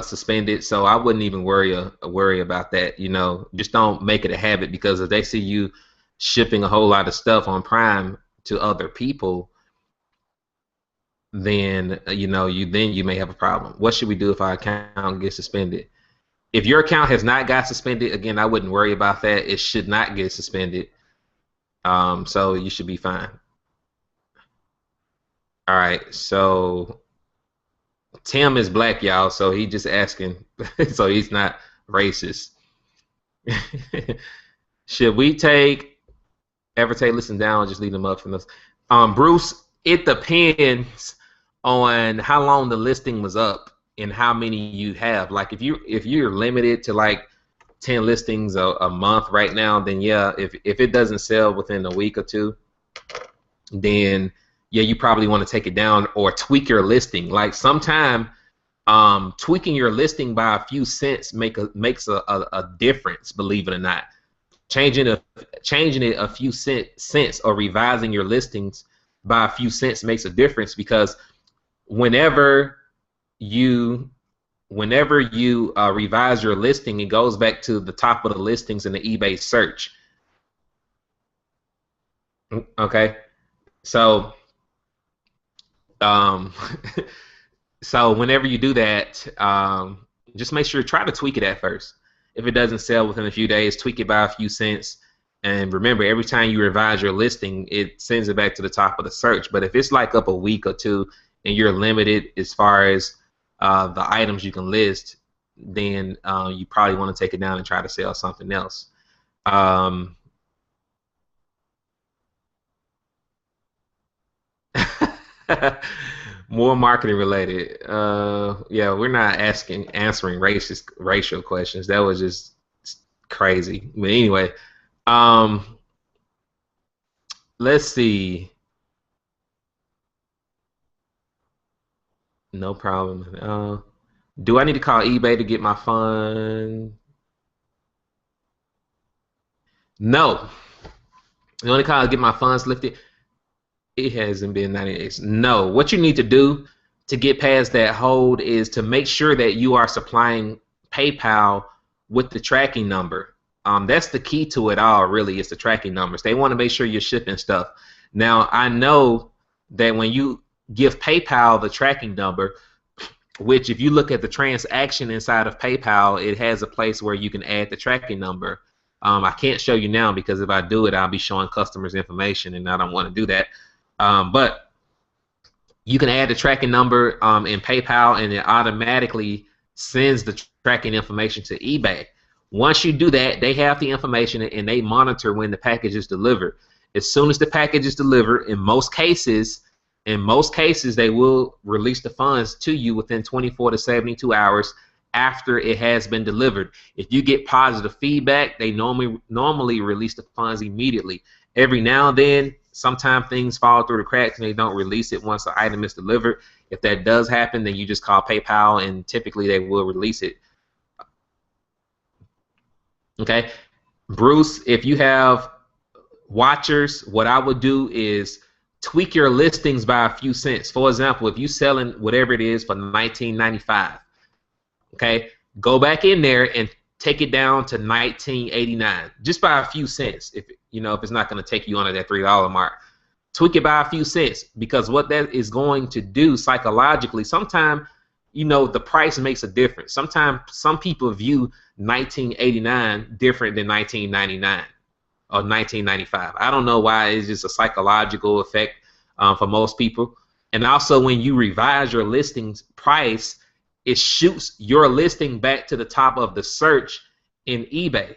suspended, so I wouldn't even worry about that. Just don't make it a habit, because if they see you shipping a whole lot of stuff on Prime to other people, then you may have a problem. What should we do if our account gets suspended? If your account has not got suspended, again, I wouldn't worry about that. It should not get suspended, so you should be fine. All right, so Tim is black, y'all, so he just asking, so he's not racist. Should we ever take listen down, or just leave them up from us? Bruce, it depends on how long the listing was up and how many you have. Like if you're limited to like 10 listings a month right now, then yeah, if it doesn't sell within a week or two, then yeah, you probably want to take it down or tweak your listing. Like sometime tweaking your listing by a few cents makes a difference, believe it or not. Changing it a few cents or revising your listings by a few cents makes a difference, because whenever you revise your listing, it goes back to the top of the listings in the eBay search. Okay, so so whenever you do that, just make sure, try to tweak it at first. If it doesn't sell within a few days, tweak it by a few cents. And remember, every time you revise your listing, it sends it back to the top of the search. But if it's like up a week or two and you're limited as far as the items you can list, then you probably want to take it down and try to sell something else. More marketing related. Yeah, we're not answering racial questions. That was just crazy. But anyway, um, let's see. No problem. Do I need to call eBay to get my fund? No. The only call to get my funds lifted. It hasn't been 90 days. No. What you need to do to get past that hold is to make sure that you are supplying PayPal with the tracking number. That's the key to it all, really, is the tracking numbers. They want to make sure you're shipping stuff. Now, I know that when you give PayPal the tracking number, which if you look at the transaction inside of PayPal, it has a place where you can add the tracking number. I can't show you now because if I do it, I'll be showing customers information, and I don't want to do that. But you can add the tracking number in PayPal, and it automatically sends the tracking information to eBay. Once you do that, they have the information and they monitor when the package is delivered. As soon as the package is delivered, in most cases, they will release the funds to you within 24 to 72 hours after it has been delivered. If you get positive feedback, they normally release the funds immediately. Every now and then, sometimes things fall through the cracks and they don't release it once the item is delivered. If that does happen, then you just call PayPal and typically they will release it. Okay, Bruce, if you have watchers, what I would do is tweak your listings by a few cents. For example, if you're selling whatever it is for $19.95, okay, go back in there and take it down to $19.89, just by a few cents. If it's not going to take you under that $3 mark, tweak it by a few cents, because what that is going to do psychologically, sometimes the price makes a difference. Sometimes some people view $19.89 different than $19.99 or $19.95. I don't know why. It's just a psychological effect for most people. And also, when you revise your listings price, it shoots your listing back to the top of the search in eBay.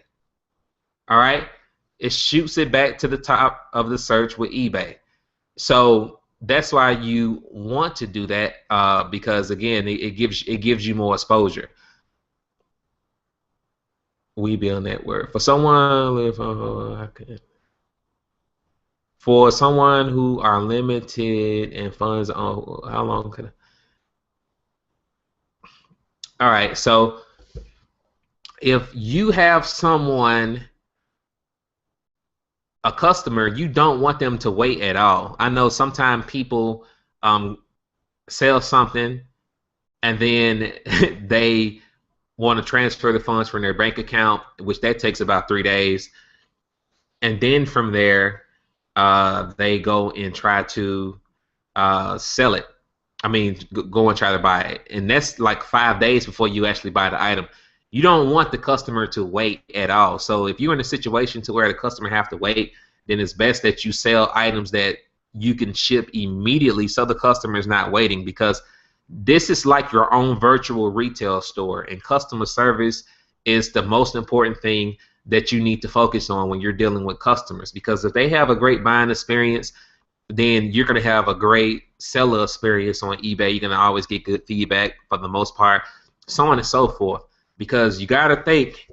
All right, it shoots it back to the top of the search with eBay. So that's why you want to do that, because again, it gives you more exposure. We build network for someone for someone who are limited and funds on how long can all right, so if you have a customer, you don't want them to wait at all. I know sometimes people sell something and then they want to transfer the funds from their bank account, which that takes about 3 days, and then from there they go and try to sell it. I mean, go and try to buy it, and that's like 5 days before you actually buy the item. You don't want the customer to wait at all. So if you're in a situation to where the customer have to wait, then it's best that you sell items that you can ship immediately, so the customer is not waiting, because this is like your own virtual retail store, and customer service is the most important thing that you need to focus on when you're dealing with customers, because if they have a great buying experience, then you're going to have a great seller experience on eBay. You're going to always get good feedback for the most part, so on and so forth, because you got to think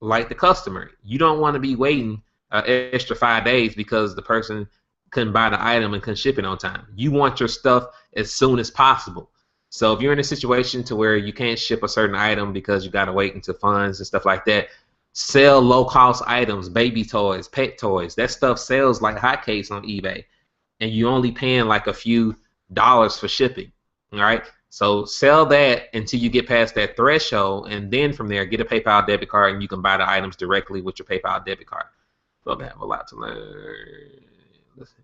like the customer. You don't want to be waiting an extra 5 days because the person couldn't buy the item and couldn't ship it on time. You want your stuff as soon as possible. So if you're in a situation to where you can't ship a certain item because you got to wait until funds and stuff like that, sell low-cost items, baby toys, pet toys. That stuff sells like hotcakes on eBay, and you only paying like a few dollars for shipping. All right, so sell that until you get past that threshold, and then from there, get a PayPal debit card, and you can buy the items directly with your PayPal debit card. So I have a lot to learn. Let's see.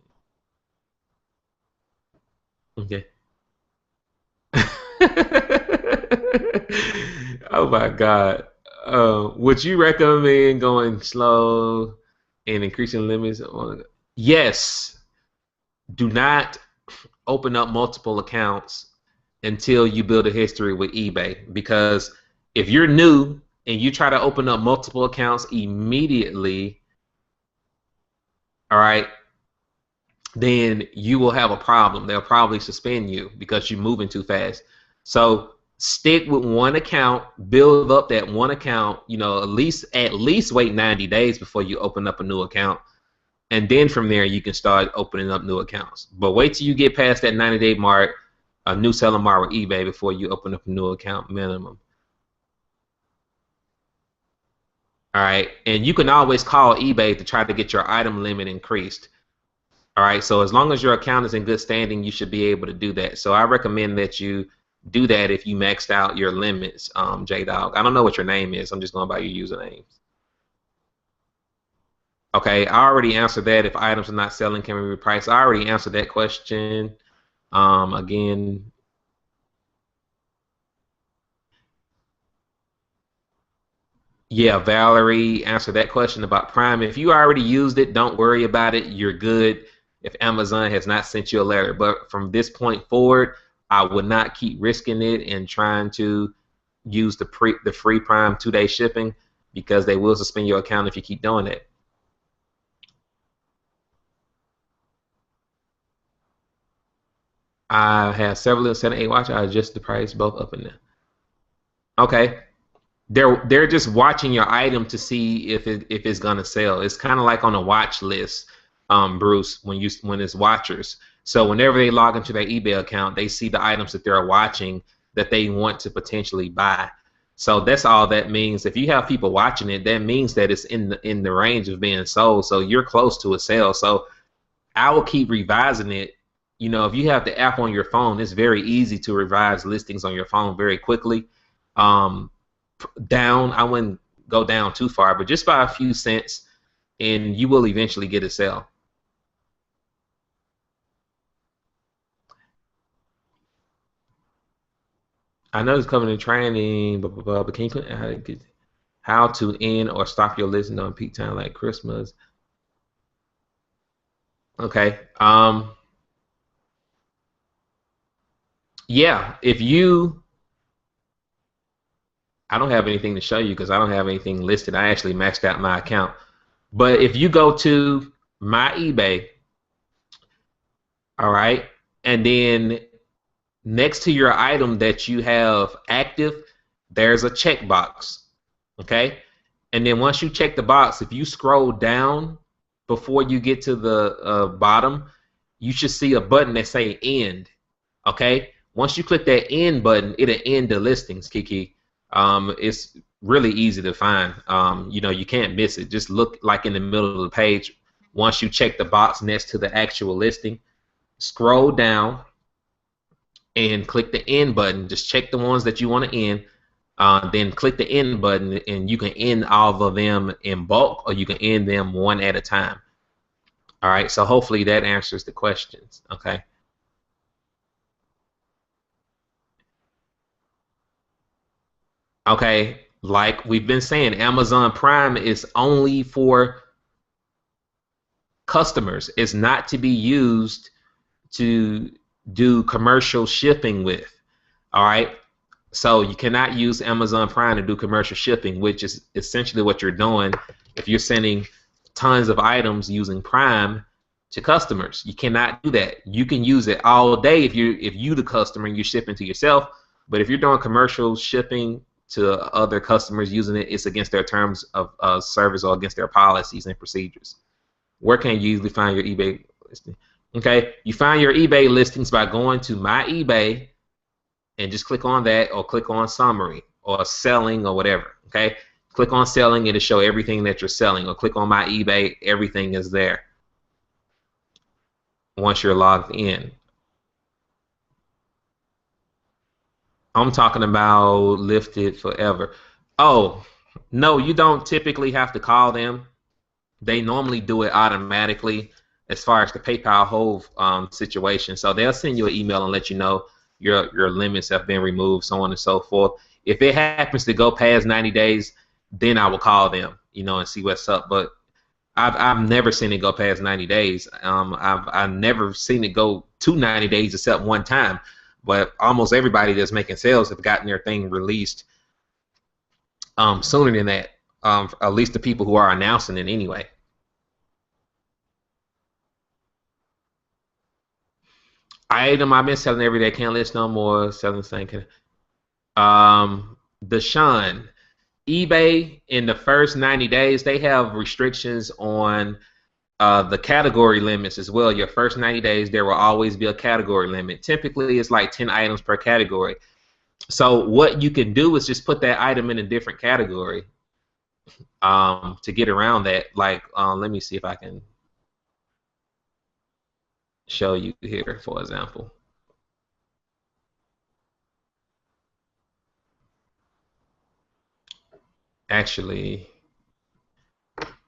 Okay. Oh my God. Would you recommend going slow and increasing limits? Yes. Do not open up multiple accounts until you build a history with eBay, because if you're new and you try to open up multiple accounts immediately, all right, then you will have a problem. They'll probably suspend you because you're moving too fast. So Stick with one account, build up that one account, at least wait 90 days before you open up a new account. And then from there you can start opening up new accounts. But wait till you get past that 90-day mark, a new seller mark with eBay before you open up a new account minimum. All right. And you can always call eBay to try to get your item limit increased. All right. So as long as your account is in good standing, you should be able to do that. So I recommend that you do that if you maxed out your limits, J Dog. I don't know what your name is. I'm just going by your username. Okay, I already answered that. If items are not selling, can we reprice? I already answered that question. Again, yeah, Valerie answered that question about Prime. If you already used it, don't worry about it. You're good if Amazon has not sent you a letter. But from this point forward, I would not keep risking it and trying to use the free Prime 2-day shipping because they will suspend your account if you keep doing it. I have several 7, 8 watch. I adjust the price both up and down. Okay. They're just watching your item to see if it's gonna sell. It's kind of like on a watch list, Bruce, when it's watchers. So whenever they log into their eBay account, they see the items that they're watching that they want to potentially buy. So that's all that means. If you have people watching it, that means that it's in the range of being sold. So you're close to a sale. So I will keep revising it. If you have the app on your phone, it's very easy to revise listings on your phone very quickly. Um, Down, I wouldn't go down too far, but just by a few cents, and you will eventually get a sale. I know it's coming in training, blah, blah, blah, but can you put how to end or stop your listing on peak time like Christmas? Okay. Yeah, if you I don't have anything to show you because I don't have anything listed. I actually maxed out my account. But if you go to my eBay, all right, and then next to your item that you have active, there's a checkbox. Okay? And then once you check the box, if you scroll down before you get to the bottom, you should see a button that say end. Okay? Once you click that end button, it'll end the listings, Kiki. It's really easy to find. You can't miss it. Just look like in the middle of the page. Once you check the box next to the actual listing, scroll down and click the end button. Just check the ones that you want to end. Then click the end button, and you can end all of them in bulk, or you can end them one at a time. All right. So hopefully that answers the questions. Okay. Okay. Like we've been saying, Amazon Prime is only for customers. It's not to be used to do commercial shipping with. All right. So you cannot use Amazon Prime to do commercial shipping, which is essentially what you're doing if you're sending tons of items using Prime to customers. You cannot do that. You can use it all day if you the customer and you're shipping to yourself, but if you're doing commercial shipping to other customers using it, it's against their terms of service or against their policies and procedures. Where can you usually find your eBay listing? Okay, you find your eBay listings by going to My eBay and just click on that, or click on summary or selling or whatever. Okay, click on selling, it'll show everything that you're selling, or click on My eBay, everything is there once you're logged in. I'm talking about lifted forever. Oh, no, you don't typically have to call them. They normally do it automatically as far as the PayPal hold situation. So they'll send you an email and let you know your limits have been removed, so on and so forth. If it happens to go past 90 days, then I will call them, and see what's up. But I've never seen it go past 90 days. I've never seen it go to 90 days except one time. But almost everybody that's making sales have gotten their thing released sooner than that. At least the people who are announcing it anyway. Item I've been selling every day. Can't list no more. Selling the same. Deshaun, eBay in the first 90 days, they have restrictions on the category limits as well. Your first 90 days, there will always be a category limit. Typically, it's like 10 items per category. So what you can do is just put that item in a different category to get around that. Like, let me see if I can show you here, for example. Actually,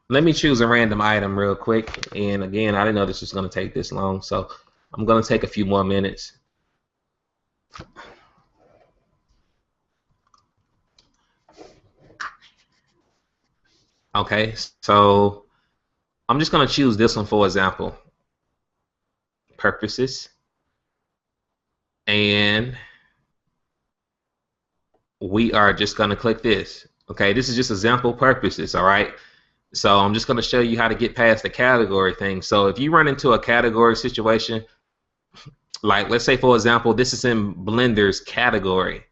let me choose a random item real quick. And again, I didn't know this was going to take this long, so I'm going to take a few more minutes. Okay, so I'm just going to choose this one for example. Purposes. And we are just going to click this. Okay, this is just example purposes, all right? So I'm just going to show you how to get past the category thing. So if you run into a category situation, like let's say for example, this is in Blender's category.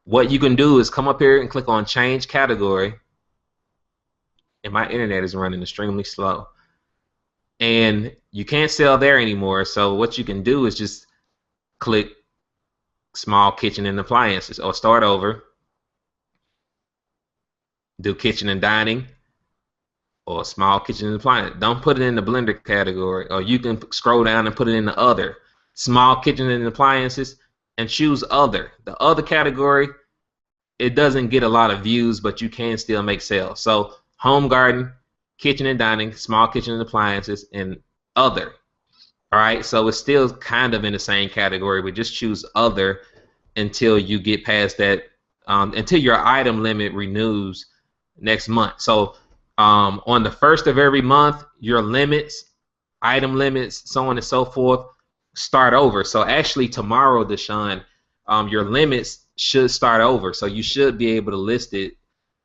What you can do is come up here and click on change category. And my internet is running extremely slow. And you can't sell there anymore. So what you can do is just click small kitchen and appliances or start over. Do kitchen and dining or small kitchen and appliance. Don't put it in the blender category, or you can scroll down and put it in the other small kitchen and appliances and choose other. The other category, it doesn't get a lot of views, but you can still make sales. So home garden, kitchen and dining, small kitchen and appliances, and other. All right, so it's still kind of in the same category, but just choose other until you get past that, until your item limit renews next month. So on the first of every month, your limits, item limits, so on and so forth, start over. So actually tomorrow, Deshaun, your limits should start over. So you should be able to list it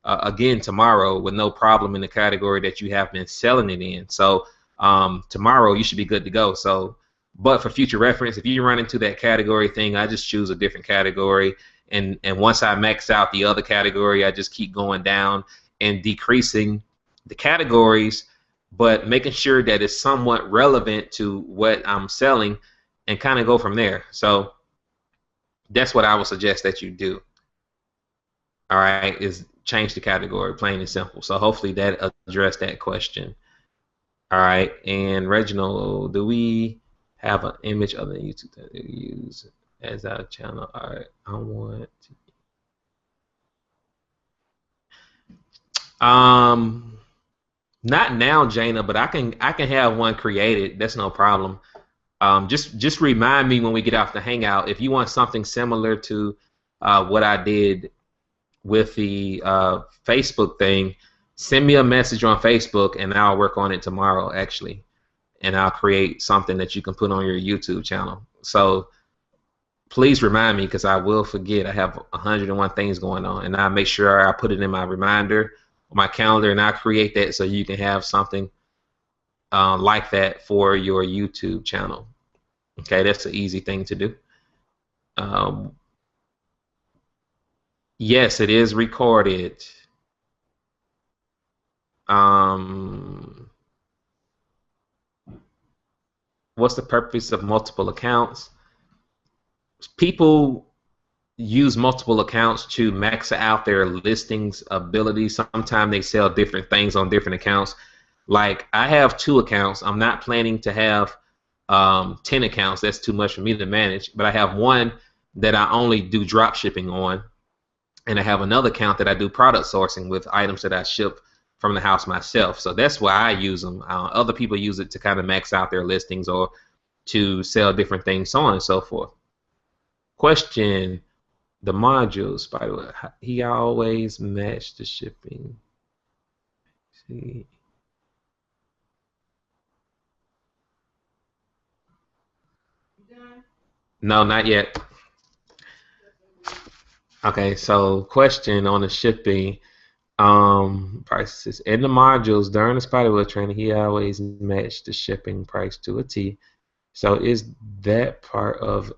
again tomorrow with no problem in the category that you have been selling it in. So tomorrow you should be good to go. So, but for future reference, if you run into that category thing, I just choose a different category. And once I max out the other category, I just keep going down and decreasing the categories, but making sure that it's somewhat relevant to what I'm selling and kind of go from there. So that's what I would suggest that you do. All right, is change the category, plain and simple. So hopefully that addressed that question. All right, and Reginald, do we have an image of the YouTube that we use as our channel? All right, I want not now, Jana, but I can have one created. That's no problem. Just remind me when we get off the Hangout if you want something similar to what I did with the Facebook thing. Send me a message on Facebook, and I'll work on it tomorrow, actually, and I'll create something that you can put on your YouTube channel. So please remind me because I will forget. I have 101 things going on, and I'll make sure I put it in my reminder, my calendar, and I create that so you can have something like that for your YouTube channel. Okay, that's an easy thing to do. Yes, it is recorded. What's the purpose of multiple accounts? People use multiple accounts to max out their listings ability. Sometimes they sell different things on different accounts. Like I have 2 accounts. I'm not planning to have 10 accounts. That's too much for me to manage. But I have one that I only do drop shipping on, and I have another account that I do product sourcing with items that I ship from the house myself. So that's why I use them. Other people use it to kind of max out their listings or to sell different things, so on and so forth. Question: the modules, by the way, he always matched the shipping. See. No, not yet. Okay, so question on the shipping prices. In the modules during the spiderweb training, he always matched the shipping price to a T. So is that part of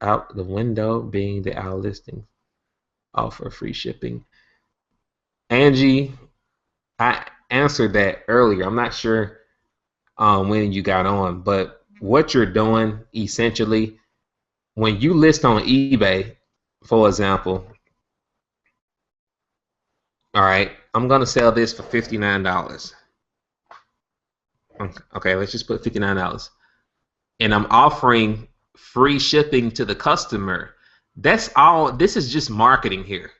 out the window being the out listing? Offer free shipping. Angie, I answered that earlier. I'm not sure when you got on, but what you're doing essentially when you list on eBay, for example, all right, I'm gonna sell this for $59. Okay, let's just put $59. And I'm offering free shipping to the customer. That's all. This is just marketing here.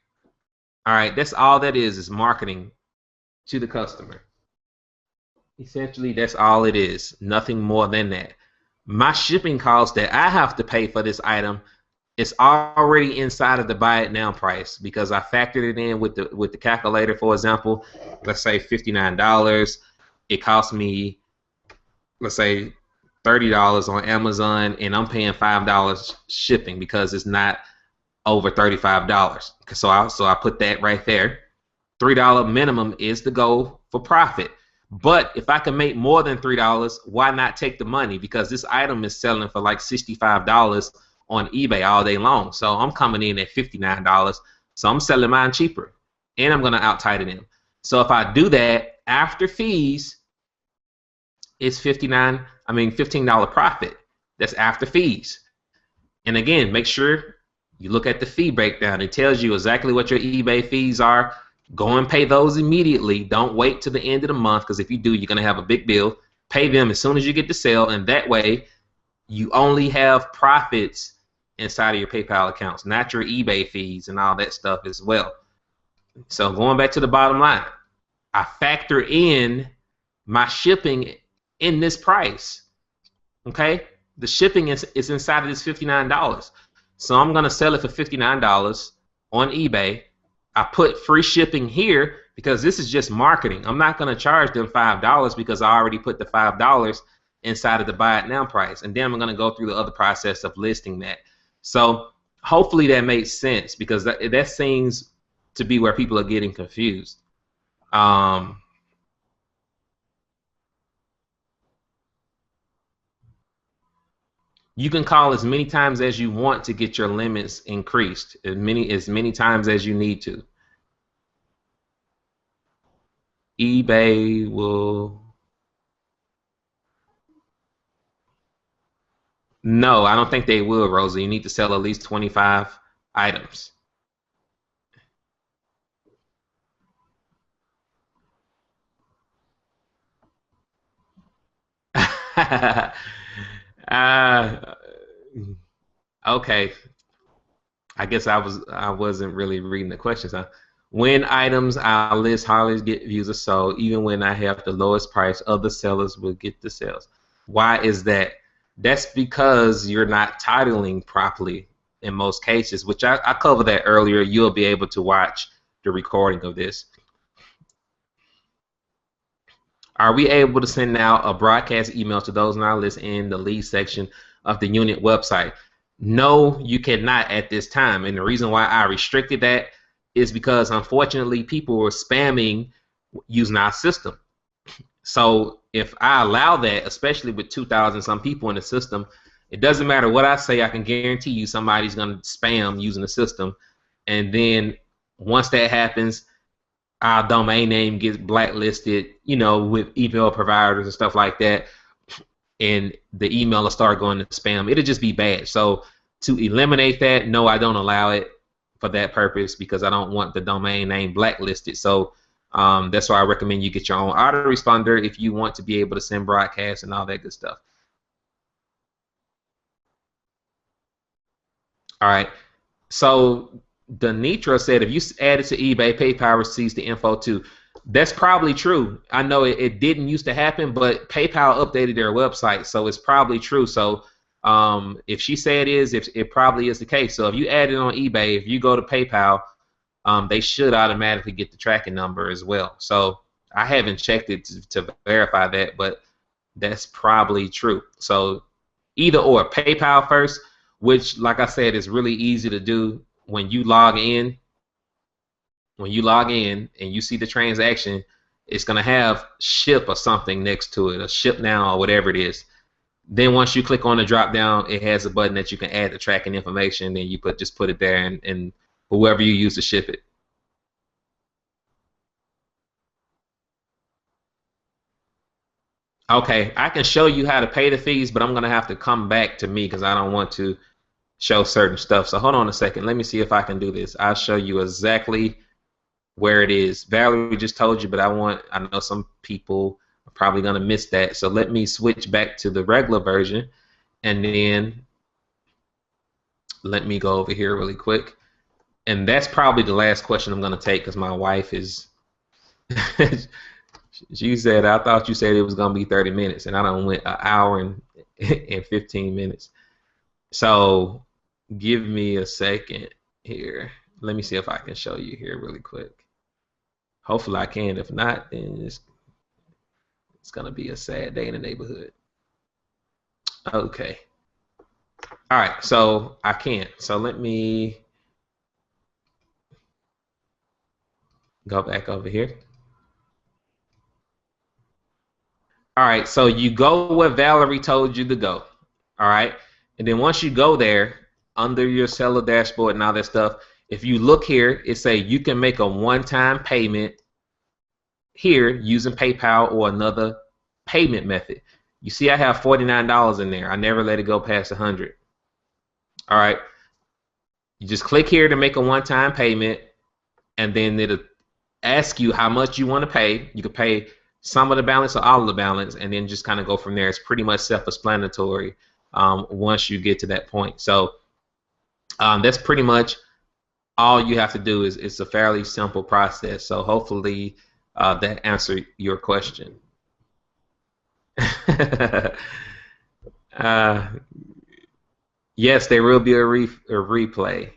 All right, that's all that is marketing to the customer. Essentially, that's all it is. Nothing more than that. My shipping cost that I have to pay for this item is already inside of the buy it now price because I factored it in with the calculator. For example, let's say $59. It cost me, let's say, $30 on Amazon, and I'm paying $5 shipping because it's not over $35. So I put that right there. $3 minimum is the goal for profit. But if I can make more than $3, why not take the money? Because this item is selling for like $65 on eBay all day long. So I'm coming in at $59. So I'm selling mine cheaper. And I'm gonna out tighten them. So if I do that after fees, it's $15 profit. That's after fees. And again, make sure you look at the fee breakdown. It tells you exactly what your eBay fees are. Go and pay those immediately. Don't wait till the end of the month, because if you do, you're going to have a big bill. Pay them as soon as you get the sale, and that way you only have profits inside of your PayPal accounts, not your eBay fees and all that stuff as well. So going back to the bottom line, I factor in my shipping in this price. Okay? The shipping is inside of this $59. So I'm going to sell it for $59 on eBay. I put free shipping here because this is just marketing. I'm not going to charge them $5 because I already put the $5 inside of the buy it now price. And then I'm going to go through the other process of listing that. So hopefully that makes sense, because that seems to be where people are getting confused. You can call as many times as you want to get your limits increased, as many times as you need to. eBay will. No, I don't think they will, Rosa. You need to sell at least 25 items. uh, okay. I guess I wasn't really reading the questions. Huh? When items I list hardly get views or so, even when I have the lowest price, other sellers will get the sales. Why is that? That's because you're not titling properly in most cases, which I covered that earlier. You'll be able to watch the recording of this. Are we able to send out a broadcast email to those on our list in the lead section of the unit website? No, you cannot at this time. And the reason why I restricted that is because unfortunately people were spamming using our system. So if I allow that, especially with 2,000 some people in the system, it doesn't matter what I say, I can guarantee you somebody's going to spam using the system. And then once that happens, our domain name gets blacklisted, with email providers and stuff like that, and the email will start going to spam. It'll just be bad. So to eliminate that, no, I don't allow it for that purpose because I don't want the domain name blacklisted. So that's why I recommend you get your own autoresponder if you want to be able to send broadcasts and all that good stuff. All right. So Denitra said if you add it to eBay, PayPal receives the info too. That's probably true. I know it didn't used to happen, but PayPal updated their website, so it's probably true. So if she said it is, if it probably is the case. So if you add it on eBay, if you go to PayPal, they should automatically get the tracking number as well. So I haven't checked it to verify that, but that's probably true. So either or, PayPal first, which, like I said, is really easy to do when you log in. When you log in and you see the transaction, it's going to have ship or something next to it, or ship now or whatever it is. Then once you click on the drop down, it has a button that you can add the tracking information. Then you just put it there, and whoever you use to ship it. Okay, I can show you how to pay the fees, but I'm gonna have to come back to me because I don't want to show certain stuff. So hold on a second. Let me see if I can do this. I'll show you exactly where it is. Valerie just told you, but I know some people are probably gonna miss that. So let me switch back to the regular version, and then let me go over here really quick. And that's probably the last question I'm gonna take because my wife is she said, I thought you said it was gonna be 30 minutes, and I done went an hour and 15 minutes. So give me a second here. Let me see if I can show you here really quick. Hopefully I can. If not, then it's gonna be a sad day in the neighborhood. Okay. All right. So I can't. So let me go back over here. All right. So you go where Valerie told you to go. All right. And then once you go there, under your seller dashboard and all that stuff, if you look here, it say you can make a one-time payment here using PayPal or another payment method. You see I have $49 in there. I never let it go past 100. All right. You just click here to make a one-time payment, and then it'll ask you how much you want to pay. You can pay some of the balance or all of the balance, and then just kind of go from there. It's pretty much self-explanatory once you get to that point. So that's pretty much all you have to do. It's a fairly simple process. So hopefully that answered your question. Yes, there will be a replay.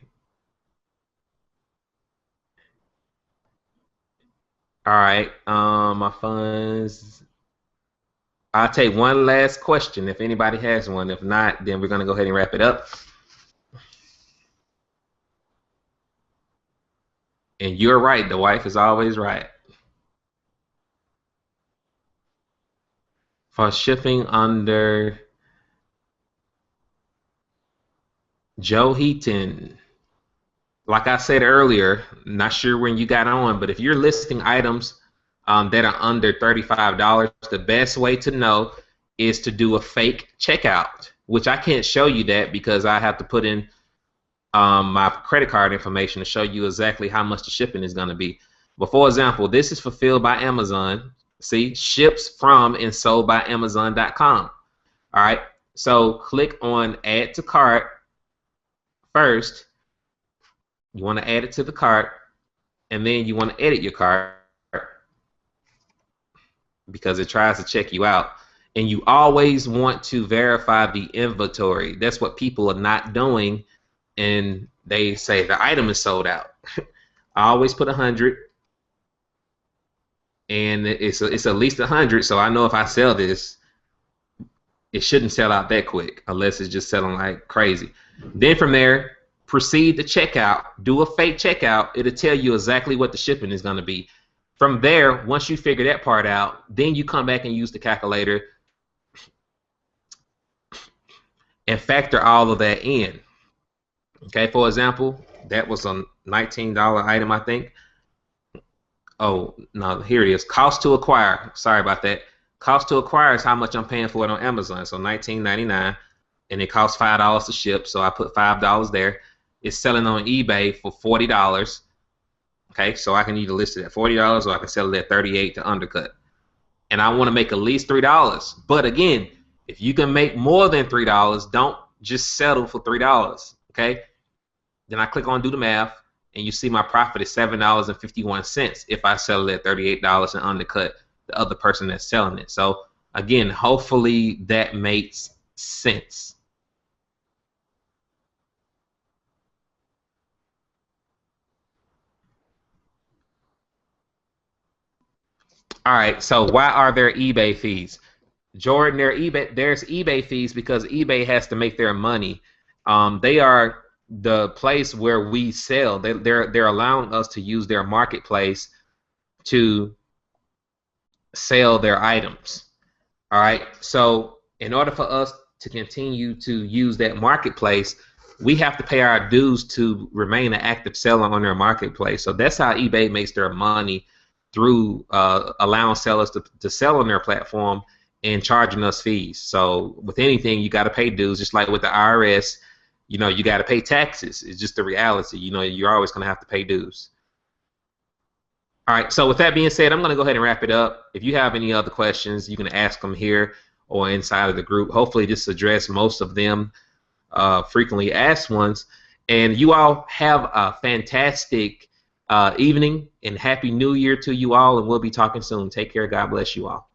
All right. My funds. I'll take one last question if anybody has one. If not, then we're gonna go ahead and wrap it up. And you're right. The wife is always right. For shipping under Joe Heaton. Like I said earlier, not sure when you got on, but if you're listing items that are under $35, the best way to know is to do a fake checkout, which I can't show you that because I have to put in my credit card information to show you exactly how much the shipping is going to be. But for example, this is fulfilled by Amazon. See, ships from and sold by Amazon.com. All right, so click on Add to Cart first. You want to add it to the cart, and then you want to edit your cart because it tries to check you out. And you always want to verify the inventory. That's what people are not doing, and they say the item is sold out. I always put 100, and it's at least 100, so I know if I sell this, it shouldn't sell out that quick unless it's just selling like crazy. Then from there, proceed to checkout. Do a fake checkout. It'll tell you exactly what the shipping is going to be. From there, once you figure that part out, then you come back and use the calculator and factor all of that in. Okay, for example, that was a $19 item, I think. Oh, no, here it is. Cost to acquire. Sorry about that. Cost to acquire is how much I'm paying for it on Amazon. So $19.99, and it costs $5 to ship. So I put $5 there. It's selling on eBay for $40. Okay, so I can either list it at $40 or I can sell it at $38 to undercut. And I want to make at least $3. But again, if you can make more than $3, don't just settle for $3. Okay? Then I click on do the math, and you see my profit is $7.51 if I sell it at $38 and undercut the other person that's selling it. So again, hopefully that makes sense. All right, so why are there eBay fees? Jordan, there's eBay fees because eBay has to make their money. They are the place where we sell. They're allowing us to use their marketplace to sell their items. All right, so in order for us to continue to use that marketplace, we have to pay our dues to remain an active seller on their marketplace. So that's how eBay makes their money, through allowing sellers to sell on their platform and charging us fees. So with anything, you got to pay dues, just like with the IRS. You know, you got to pay taxes. It's just the reality. You know, you're always going to have to pay dues. All right, so with that being said, I'm going to go ahead and wrap it up. If you have any other questions, you can ask them here or inside of the group. Hopefully this addressed most of them, frequently asked ones. And you all have a fantastic evening, and Happy New Year to you all, and we'll be talking soon. Take care. God bless you all.